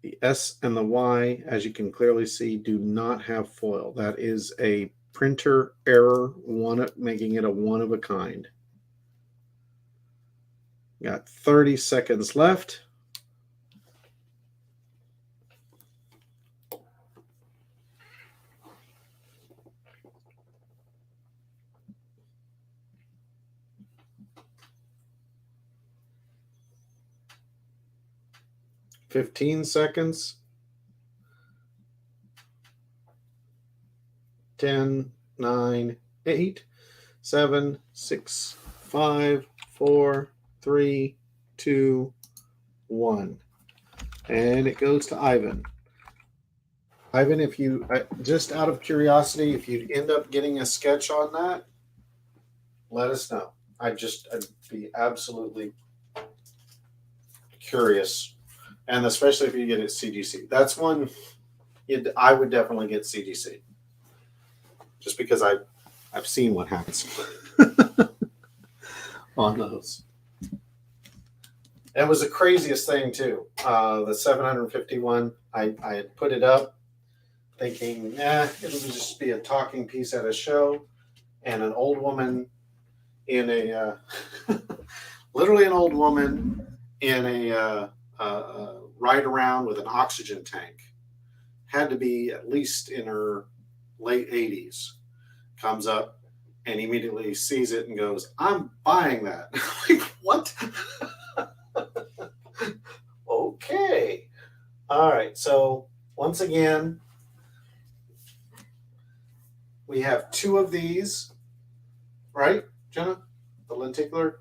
The S and the Y, as you can clearly see, do not have foil. That is a printer error, making it a one-of-a-kind. Got 30 seconds left. 15 seconds. 10, 9, 8, 7, 6, 5, 4, 3, 2, 1. And it goes to Ivan. Ivan, if you, just out of curiosity, if you end up getting a sketch on that, let us know. I'd be absolutely curious. And especially if you get it CGC. That's one I would definitely get CGC. Just because I've seen what happens on those. It was the craziest thing too. The 751, I had put it up thinking, it'll just be a talking piece at a show, and an old woman in a literally an old woman in a ride around with an oxygen tank, had to be at least in her late 80s, comes up and immediately sees it and goes, "I'm buying that." Like, what? Okay. All right. So once again, we have 2 of these, right, Jenna? The lenticular?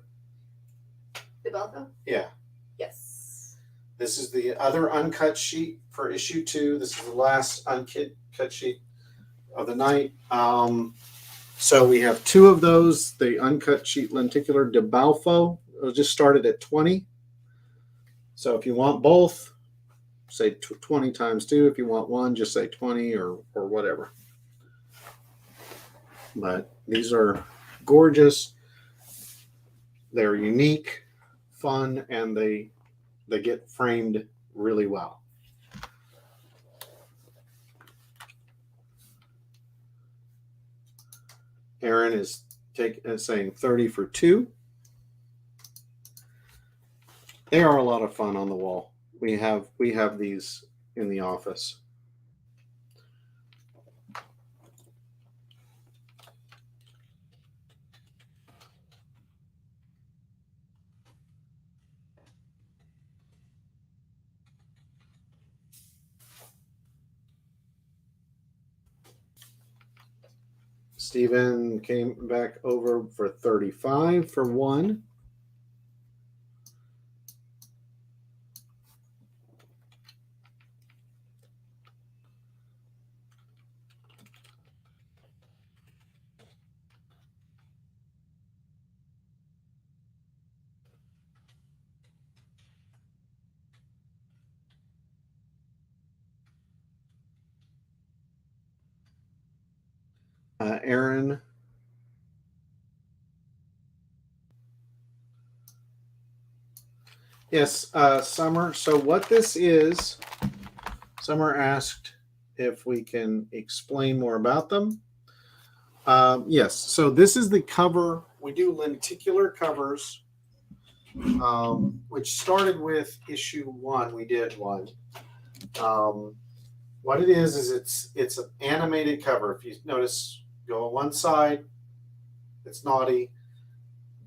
The Belko? Yeah. Yes. This is the other uncut sheet for issue 2. This is the last uncut sheet of the night. So we have 2 of those. The uncut sheet lenticular de Balfo. It'll just started at 20. So if you want both, say 20 times 2. If you want one, just say 20 or whatever. But these are gorgeous. They're unique, fun, and they get framed really well. Aaron is saying 30 for 2. They are a lot of fun on the wall. We have these in the office. Stephen came back over for 35 for 1. Aaron. Yes, Summer. So what this is, Summer asked if we can explain more about them. Yes, so this is the cover. We do lenticular covers, which started with issue 1. We did one. What it is it's an animated cover. If you notice, go on one side, it's naughty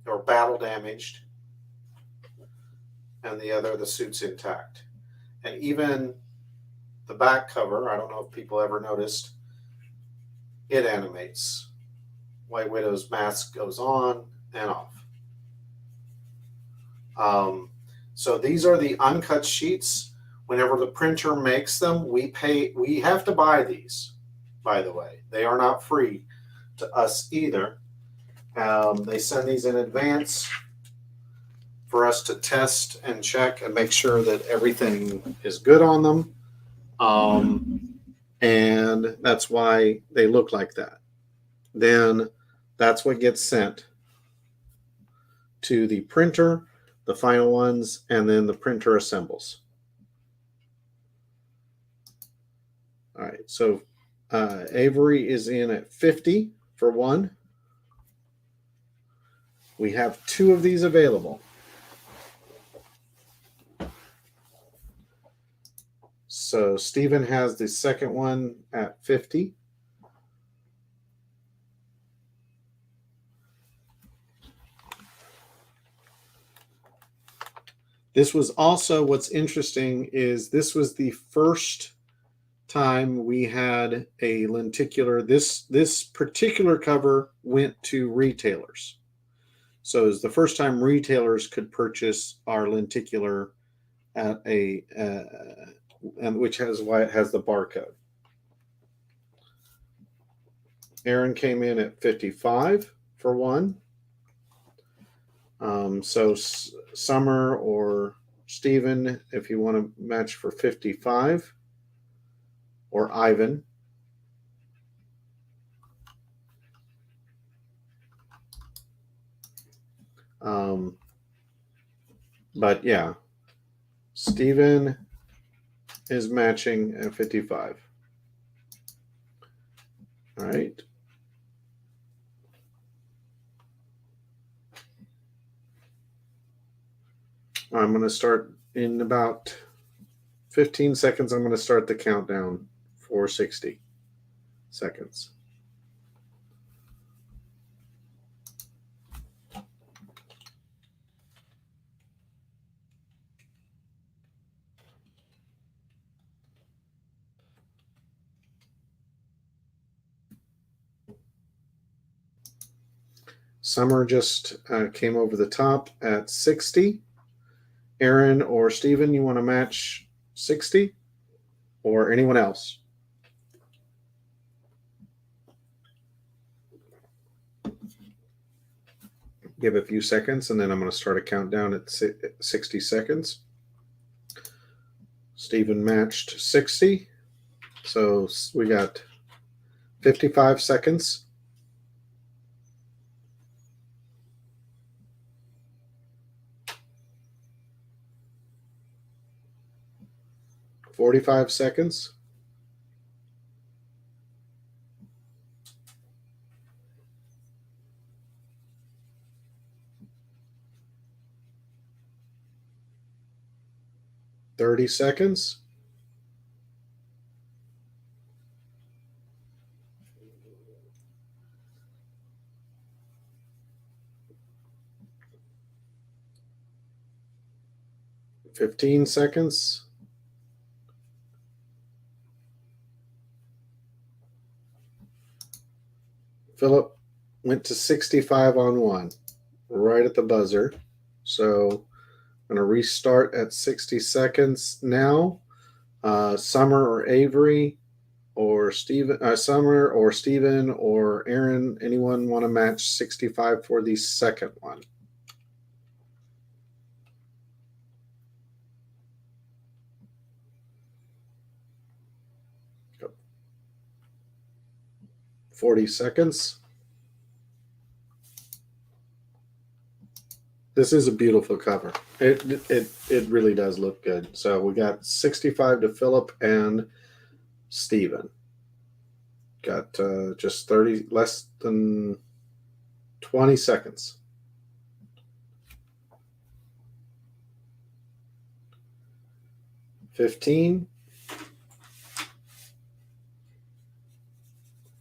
or battle damaged, and the other, the suit's intact. And even the back cover, I don't know if people ever noticed, it animates. White Widow's mask goes on and off. So these are the uncut sheets. Whenever the printer makes them, we have to buy these, by the way. They are not free to us either. They send these in advance for us to test and check and make sure that everything is good on them. And that's why they look like that. Then that's what gets sent to the printer, the final ones, and then the printer assembles. All right, so Avery is in at 50 for 1. We have 2 of these available. So Stephen has the second one at 50. This was also, what's interesting is this was the first time we had a lenticular. This particular cover went to retailers. So it was the first time retailers could purchase our lenticular at and which has why it has the barcode. Aaron came in at 55 for one. So Summer or Steven, if you want to match for 55, or Ivan. But yeah, Steven is matching at 55. All right. I'm going to start in about 15 seconds. I'm going to start the countdown for 60 seconds. Summer just came over the top at 60. Aaron or Steven, you want to match 60? Or anyone else? Give a few seconds, and then I'm going to start a countdown at 60 seconds. Steven matched 60. So we got 55 seconds. $45 seconds. $30 seconds. $15 seconds. Philip went to 65 on one, right at the buzzer. So I'm going to restart at 60 seconds now. Summer or Avery or Steven, Summer or Steven or Aaron, anyone want to match 65 for the second one? Go. 40 seconds. This is a beautiful cover. It really does look good. So we got 65 to Philip and Steven. Got just 30, less than 20 seconds. $15,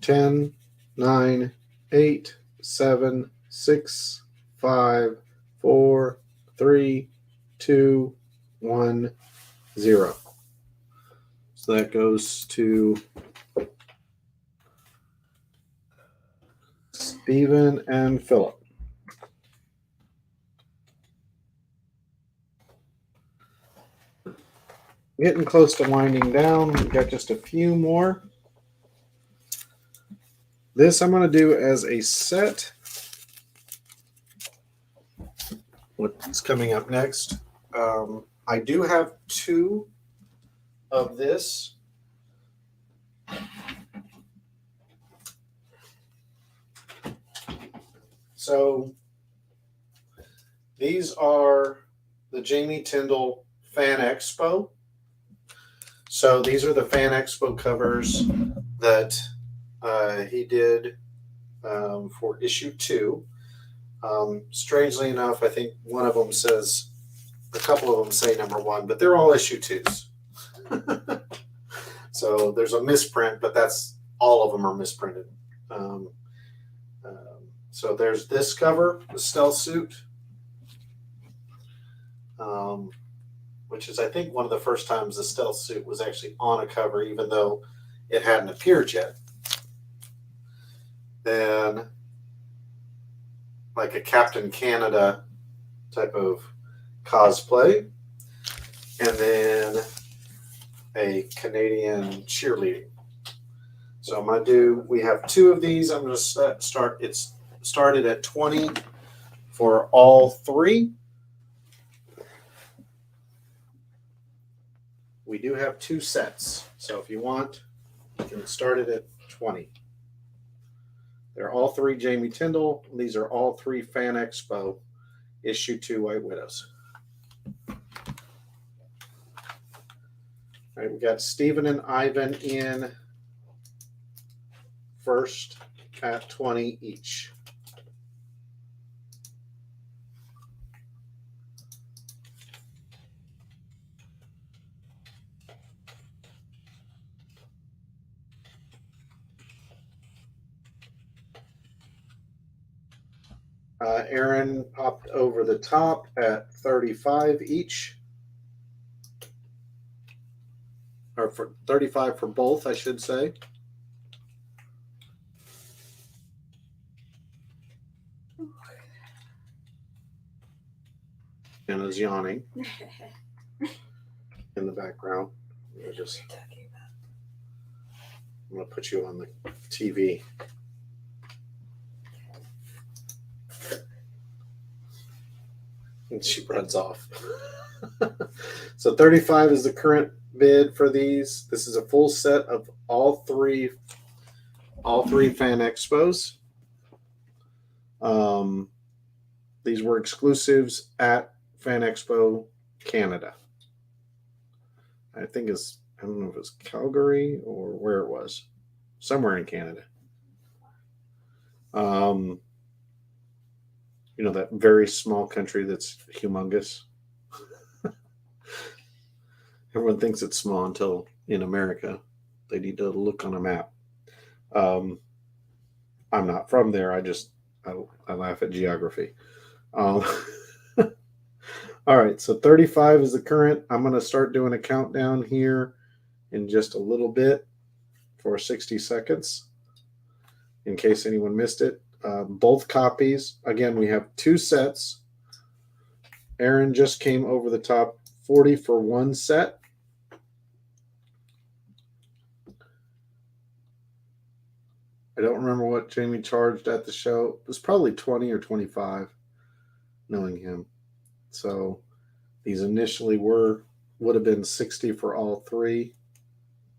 10, 9, 8, 7, 6, 5, 4, 3, 2, 1, 0. So that goes to Steven and Philip. Getting close to winding down. We've got just a few more. This I'm going to do as a set. What's coming up next? I do have two of this. So these are the Jamie Tyndall Fan Expo. So these are the Fan Expo covers that he did for issue 2. Strangely enough, I think one of them says, a couple of them say number 1, but they're all issue 2s. So there's a misprint, but that's all of them are misprinted. So there's this cover, the stealth suit. which is, I think, one of the first times the stealth suit was actually on a cover, even though it hadn't appeared yet. Then, like a Captain Canada type of cosplay. And then a Canadian cheerleading. So I'm going to do, we have 2 of these. I'm going to start, it's started at 20 for all 3. We do have 2 sets. So if you want, you can start it at 20. They're all 3 Jamie Tyndall. These are all 3 Fan Expo issue 2 White Widows. All right, we got Stephen and Ivan in first at 20 each. Aaron popped over the top at 35 each. Or for 35 for both, I should say. Anna's yawning in the background. I'm going to put you on the TV. And she runs off. So 35 is the current bid for these. This is a full set of all three Fan Expos. These were exclusives at Fan Expo Canada. I think I don't know if it was Calgary or where it was. Somewhere in Canada. You know, that very small country that's humongous. Everyone thinks it's small until in America they need to look on a map. I'm not from there. I laugh at geography. All right, so 35 is the current. I'm going to start doing a countdown here in just a little bit for 60 seconds in case anyone missed it. Both copies. Again, we have 2 sets. Aaron just came over the top, 40 for 1 set. I don't remember what Jamie charged at the show. It was probably 20 or 25, knowing him. So these initially would have been 60 for all 3.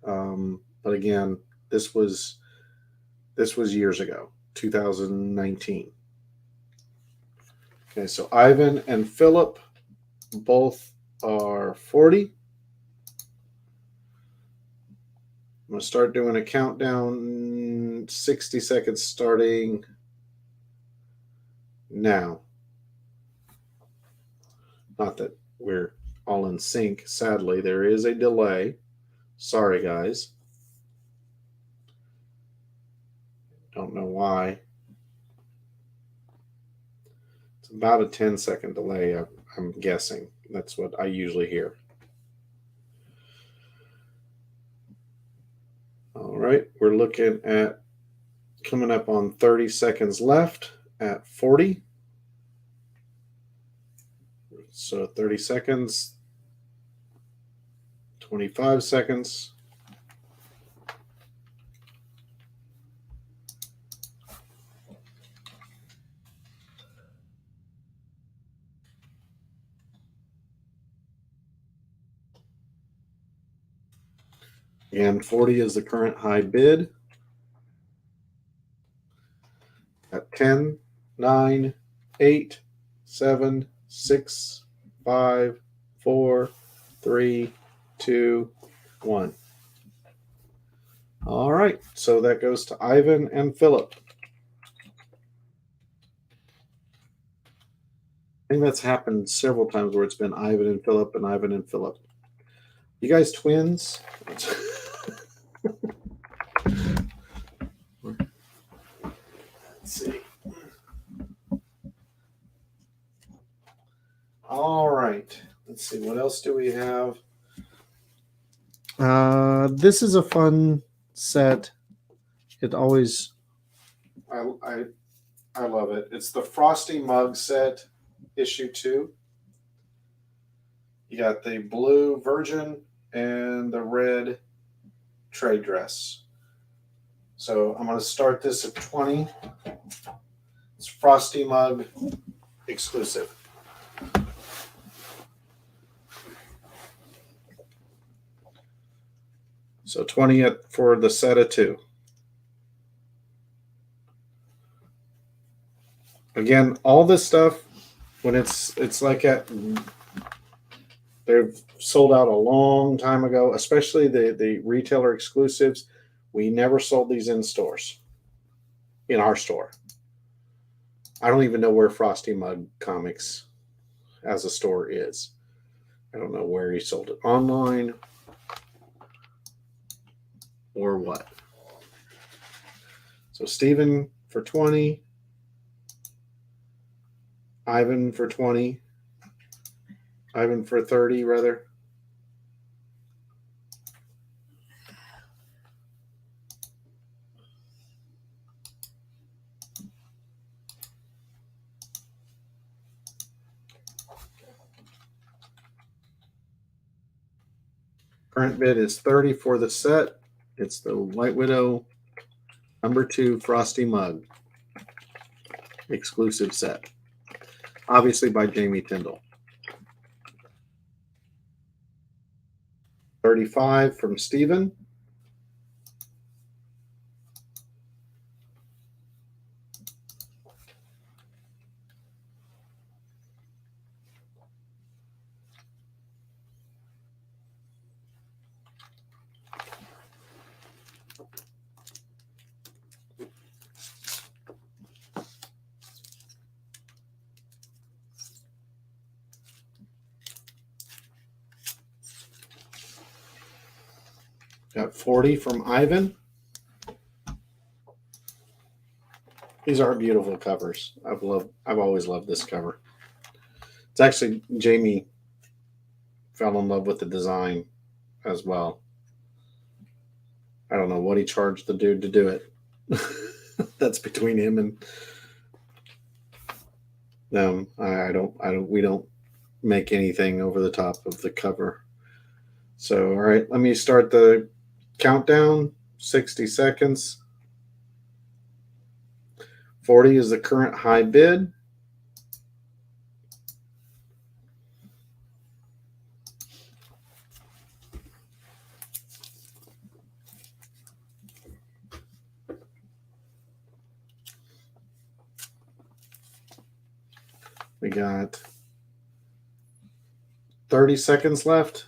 But again, this was years ago, 2019. Okay, so Ivan and Philip both are 40. I'm going to start doing a countdown, 60 seconds starting now. Not that we're all in sync, sadly. There is a delay. Sorry, guys. Don't know why. It's about a 10-second delay, I'm guessing. That's what I usually hear. All right, we're looking at coming up on 30 seconds left at 40. So 30 seconds, 25 seconds. And 40 is the current high bid. At 10, 9, 8, 7, 6, 5, 4, 3, 2, 1. All right, so that goes to Ivan and Philip. I think that's happened several times where it's been Ivan and Philip and Ivan and Philip. You guys twins? Let's see. All right. Let's see, what else do we have? This is a fun set. It always, I love it. It's the Frosty Mug Set Issue 2. You got the blue Virgin and the red trade dress. So I'm going to start this at 20. It's Frosty Mug exclusive. So 20 for the set of 2. Again, all this stuff, when it's like they've sold out a long time ago, especially the retailer exclusives. We never sold these in stores, in our store. I don't even know where Frosty Mug Comics as a store is. I don't know where he sold it, online or what. So Stephen for 20. Ivan for 20. Ivan for 30, rather. Current bid is 30 for the set. It's the White Widow #2 Frosty Mug exclusive set. Obviously by Jamie Tyndall. 35 from Steven. Got 40 from Ivan. These are beautiful covers. I've always loved this cover. It's actually Jamie fell in love with the design as well. I don't know what he charged the dude to do it. That's between him and them. We don't make anything over the top of the cover. So, all right, let me start the countdown. 60 seconds. 40 is the current high bid. We got 30 seconds left.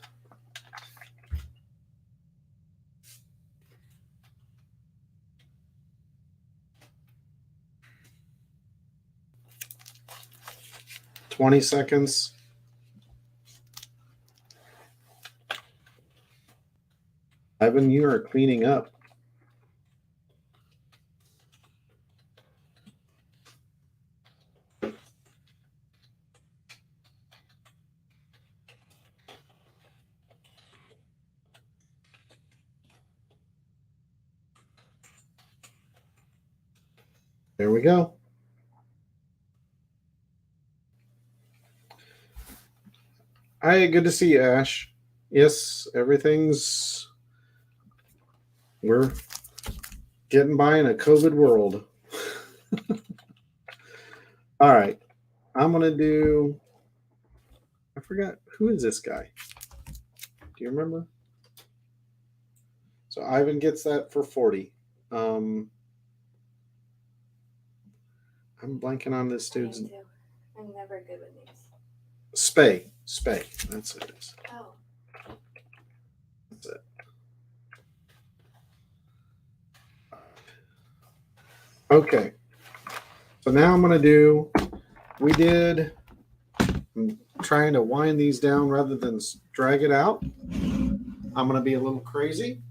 $20 seconds. Ivan, you are cleaning up. There we go. Hi, good to see you, Ash. Yes, we're getting by in a COVID world. All right, I'm going to do, I forgot, who is this guy? Do you remember? So Ivan gets that for 40. I'm blanking on this dude's. I'm never good with names. Spay. That's what it is. Oh. That's it. Okay. So now I'm going to do, I'm trying to wind these down rather than drag it out. I'm going to be a little crazy.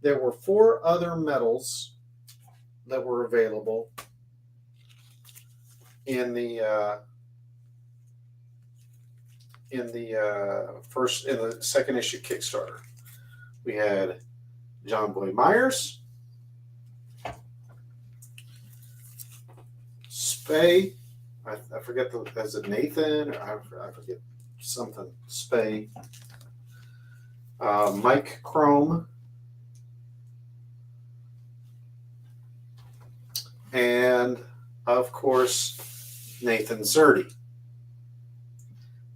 There were 4 other medals that were available in the in the second issue Kickstarter. We had John Boy Myers, Spay. I forget is it Nathan or I forget something. Spay. Mike Chrome. And of course, Nathan Zerdy.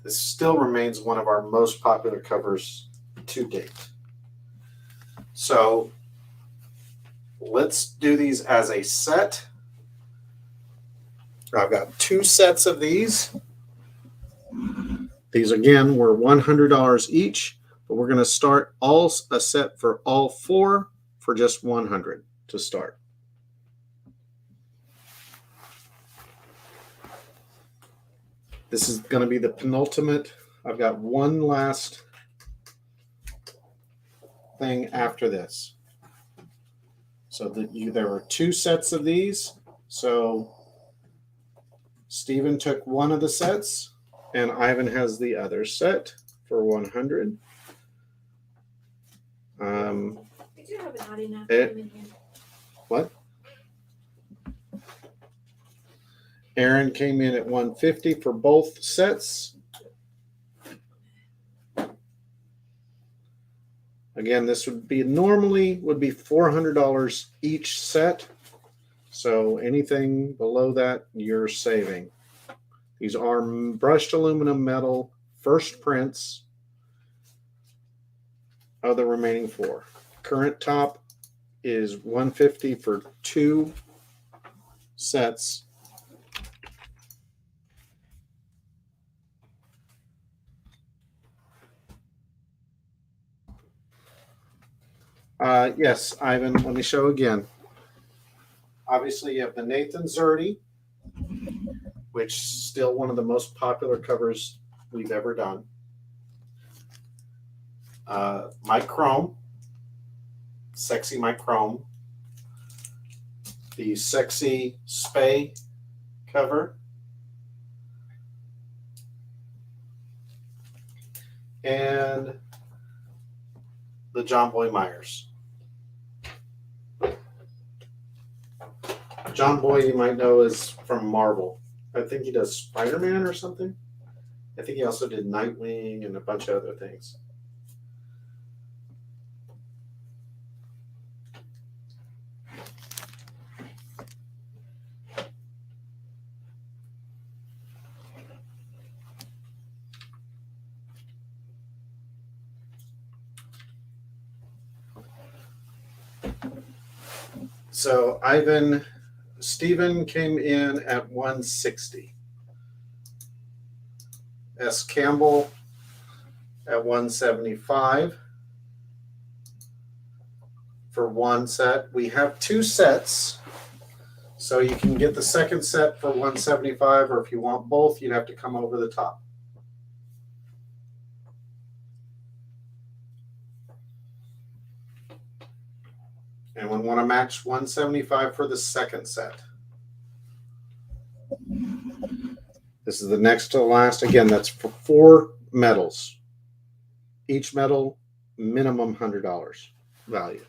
This still remains one of our most popular covers to date. So let's do these as a set. I've got 2 sets of these. These again were $100 each, but we're going to start a set for all 4 for just $100 to start. This is going to be the penultimate. I've got one last thing after this. So there were 2 sets of these. So Stephen took one of the sets, and Ivan has the other set for $100. We do have an naughty napkin in here. What? Aaron came in at $150 for both sets. Again, this would be $400 each set. So anything below that, you're saving. These are brushed aluminum metal first prints of the remaining 4. Current top is $150 for 2 sets. Yes, Ivan, let me show again. Obviously, you have the Nathan Zerdy, which is still one of the most popular covers we've ever done. Mike Chrome, sexy Mike Chrome. The sexy Spay cover. And the John Boy Myers. John Boy, you might know, is from Marvel. I think he does Spider-Man or something. I think he also did Nightwing and a bunch of other things. So Stephen came in at $160. S. Campbell at $175 for one set. We have 2 sets, so you can get the second set for $175, or if you want both, you'd have to come over the top. And we want to match $175 for the second set. This is the next to the last. Again, that's for 4 medals. Each medal, minimum $100 value.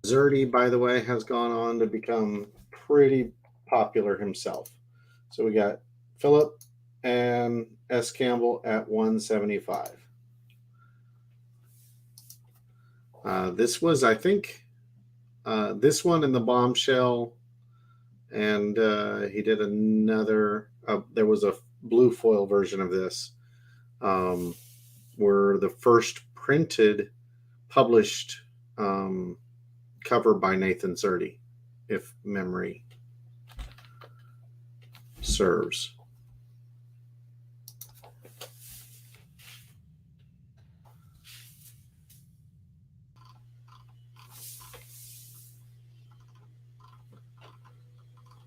Zerdy, by the way, has gone on to become pretty popular himself. So we got Philip and S. Campbell at $175. This was, I think, this one in the Bombshell, and he did another. There was a blue foil version of this, were the first printed, published cover by Nathan Zerdy, if memory serves.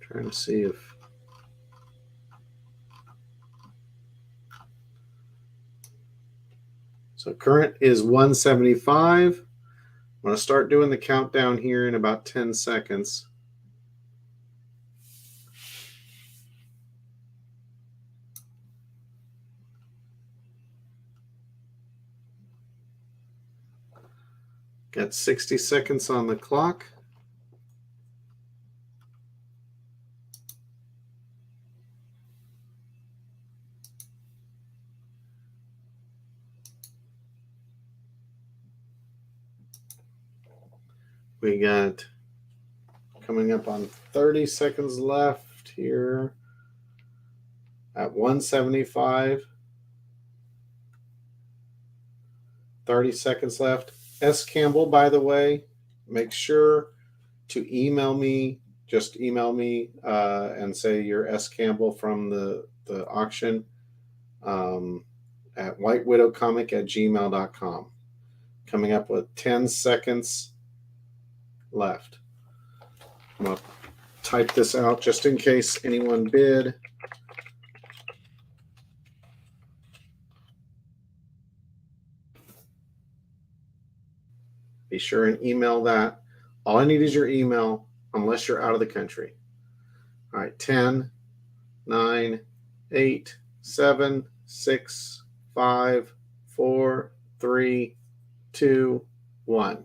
Trying to see if So current is 175. I'm going to start doing the countdown here in about 10 seconds. Got 60 seconds on the clock. We got coming up on 30 seconds left here at 175. 30 seconds left. S. Campbell, by the way, make sure to email me. Just email me and say you're S. Campbell from the auction at whitewidowcomic@gmail.com. Coming up with 10 seconds left. I'm going to type this out just in case anyone bid. Be sure and email that. All I need is your email unless you're out of the country. All right, 10, 9, 8, 7, 6, 5, 4, 3, 2, 1.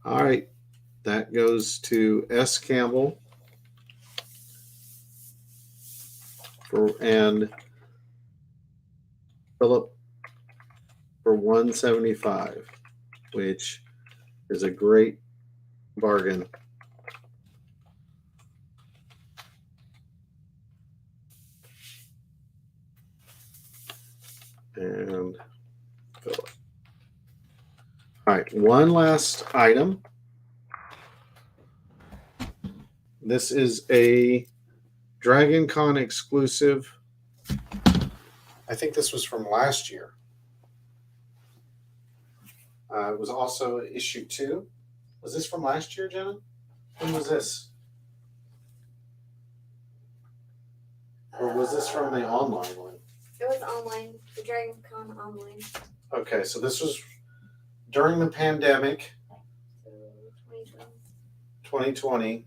All right, that goes to S. Campbell and Philip for 175, which is a great bargain. And Philip. All right, one last item. This is a Dragoncon exclusive. I think this was from last year. It was also issue 2. Was this from last year, Jenna? When was this? Or was this from the online one? It was online, the Dragoncon online. Okay, so this was during the pandemic. So 2020. 2020.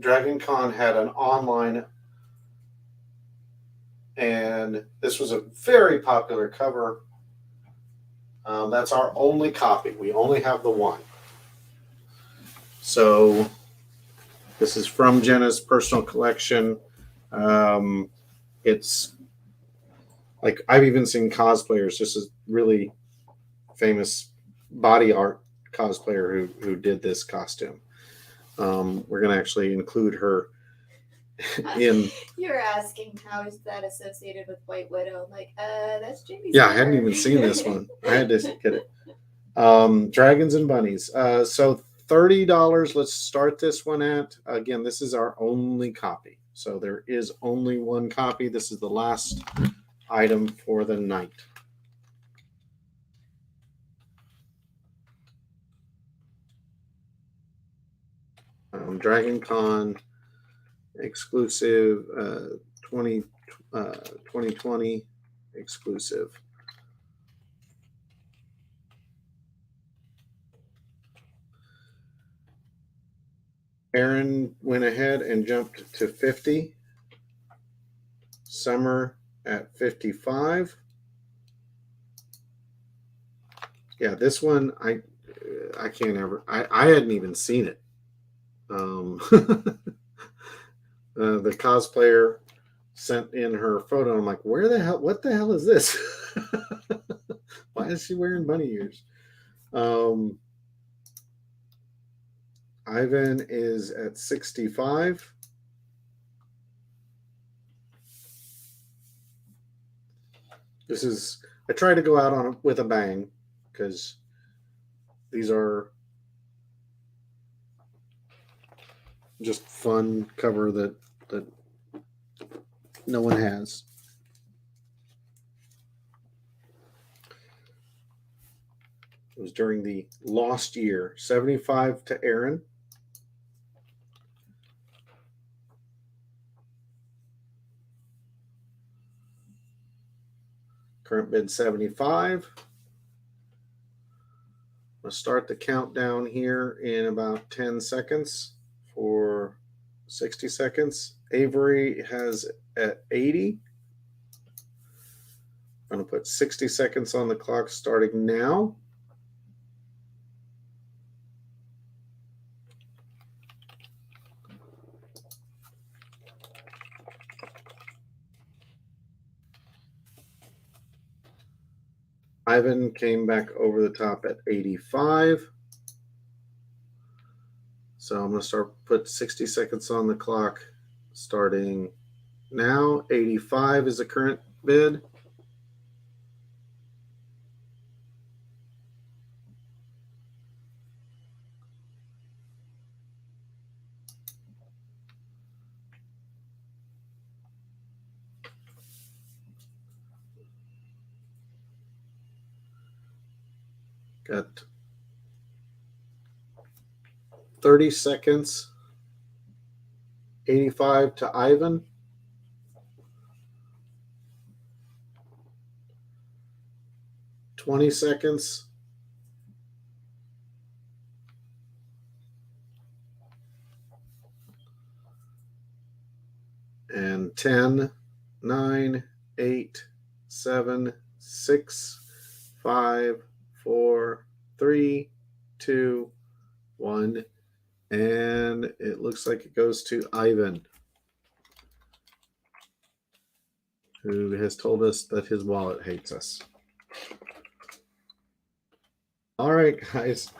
Dragoncon had an online, and this was a very popular cover. That's our only copy. We only have the one. So this is from Jenna's personal collection. It's like I've even seen cosplayers. This is really famous body art cosplayer who did this costume. We're going to actually include her in. You're asking how is that associated with White Widow? I'm like, that's Jamie's. Yeah, I hadn't even seen this one. I had to get it. Dragons and bunnies. So $30. Let's start this one at. Again, this is our only copy. So there is only one copy. This is the last item for the night. Dragoncon exclusive 2020 exclusive. Aaron went ahead and jumped to 50. Summer at 55. Yeah, this one I can't ever. I hadn't even seen it. The cosplayer sent in her photo. I'm like, where the hell? What the hell is this? Why is she wearing bunny ears? Ivan is at 65. This is, I try to go out on with a bang because these are just fun cover that no one has. It was during the lost year. 75 to Aaron. Current bid 75. I'll start the countdown here in about 10 seconds for 60 seconds. Avery has at 80. I'm going to put 60 seconds on the clock starting now. Ivan came back over the top at 85. So I'm going to put 60 seconds on the clock starting now. 85 is the current bid. Got 30 seconds. 85 to Ivan. $20. And 10, 9, 8, 7, 6, 5, 4, 3, 2, 1. And it looks like it goes to Ivan, who has told us that his wallet hates us. All right, guys.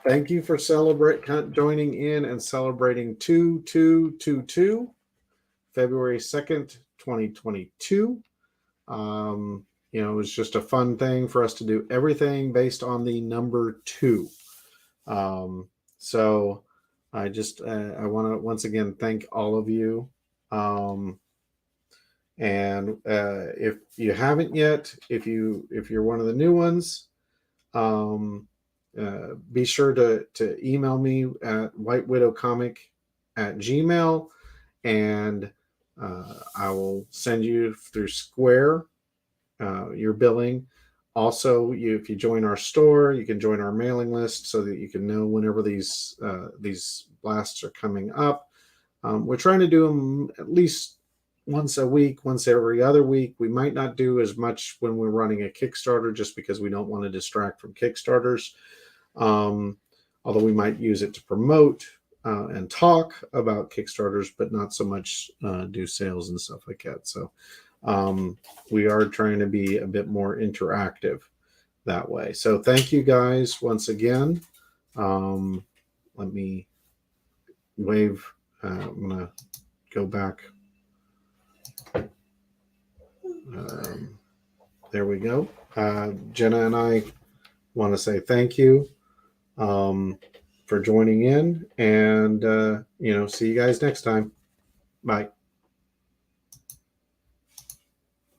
Thank you for joining in and celebrating 2222, February 2nd, 2022. It was just a fun thing for us to do everything based on the number 2. So I want to once again thank all of you. And if you haven't yet, if you're one of the new ones, be sure to email me at whitewidowcomic@gmail.com, and I will send you through Square your billing. Also, if you join our store, you can join our mailing list so that you can know whenever these blasts are coming up. We're trying to do them at least once a week, once every other week. We might not do as much when we're running a Kickstarter, just because we don't want to distract from Kickstarters. Although we might use it to promote and talk about Kickstarters, but not so much do sales and stuff like that. So we are trying to be a bit more interactive that way. So thank you guys once again. Let me wave. I'm going to go back. There we go. Jenna and I want to say thank you for joining in, and see you guys next time. Bye.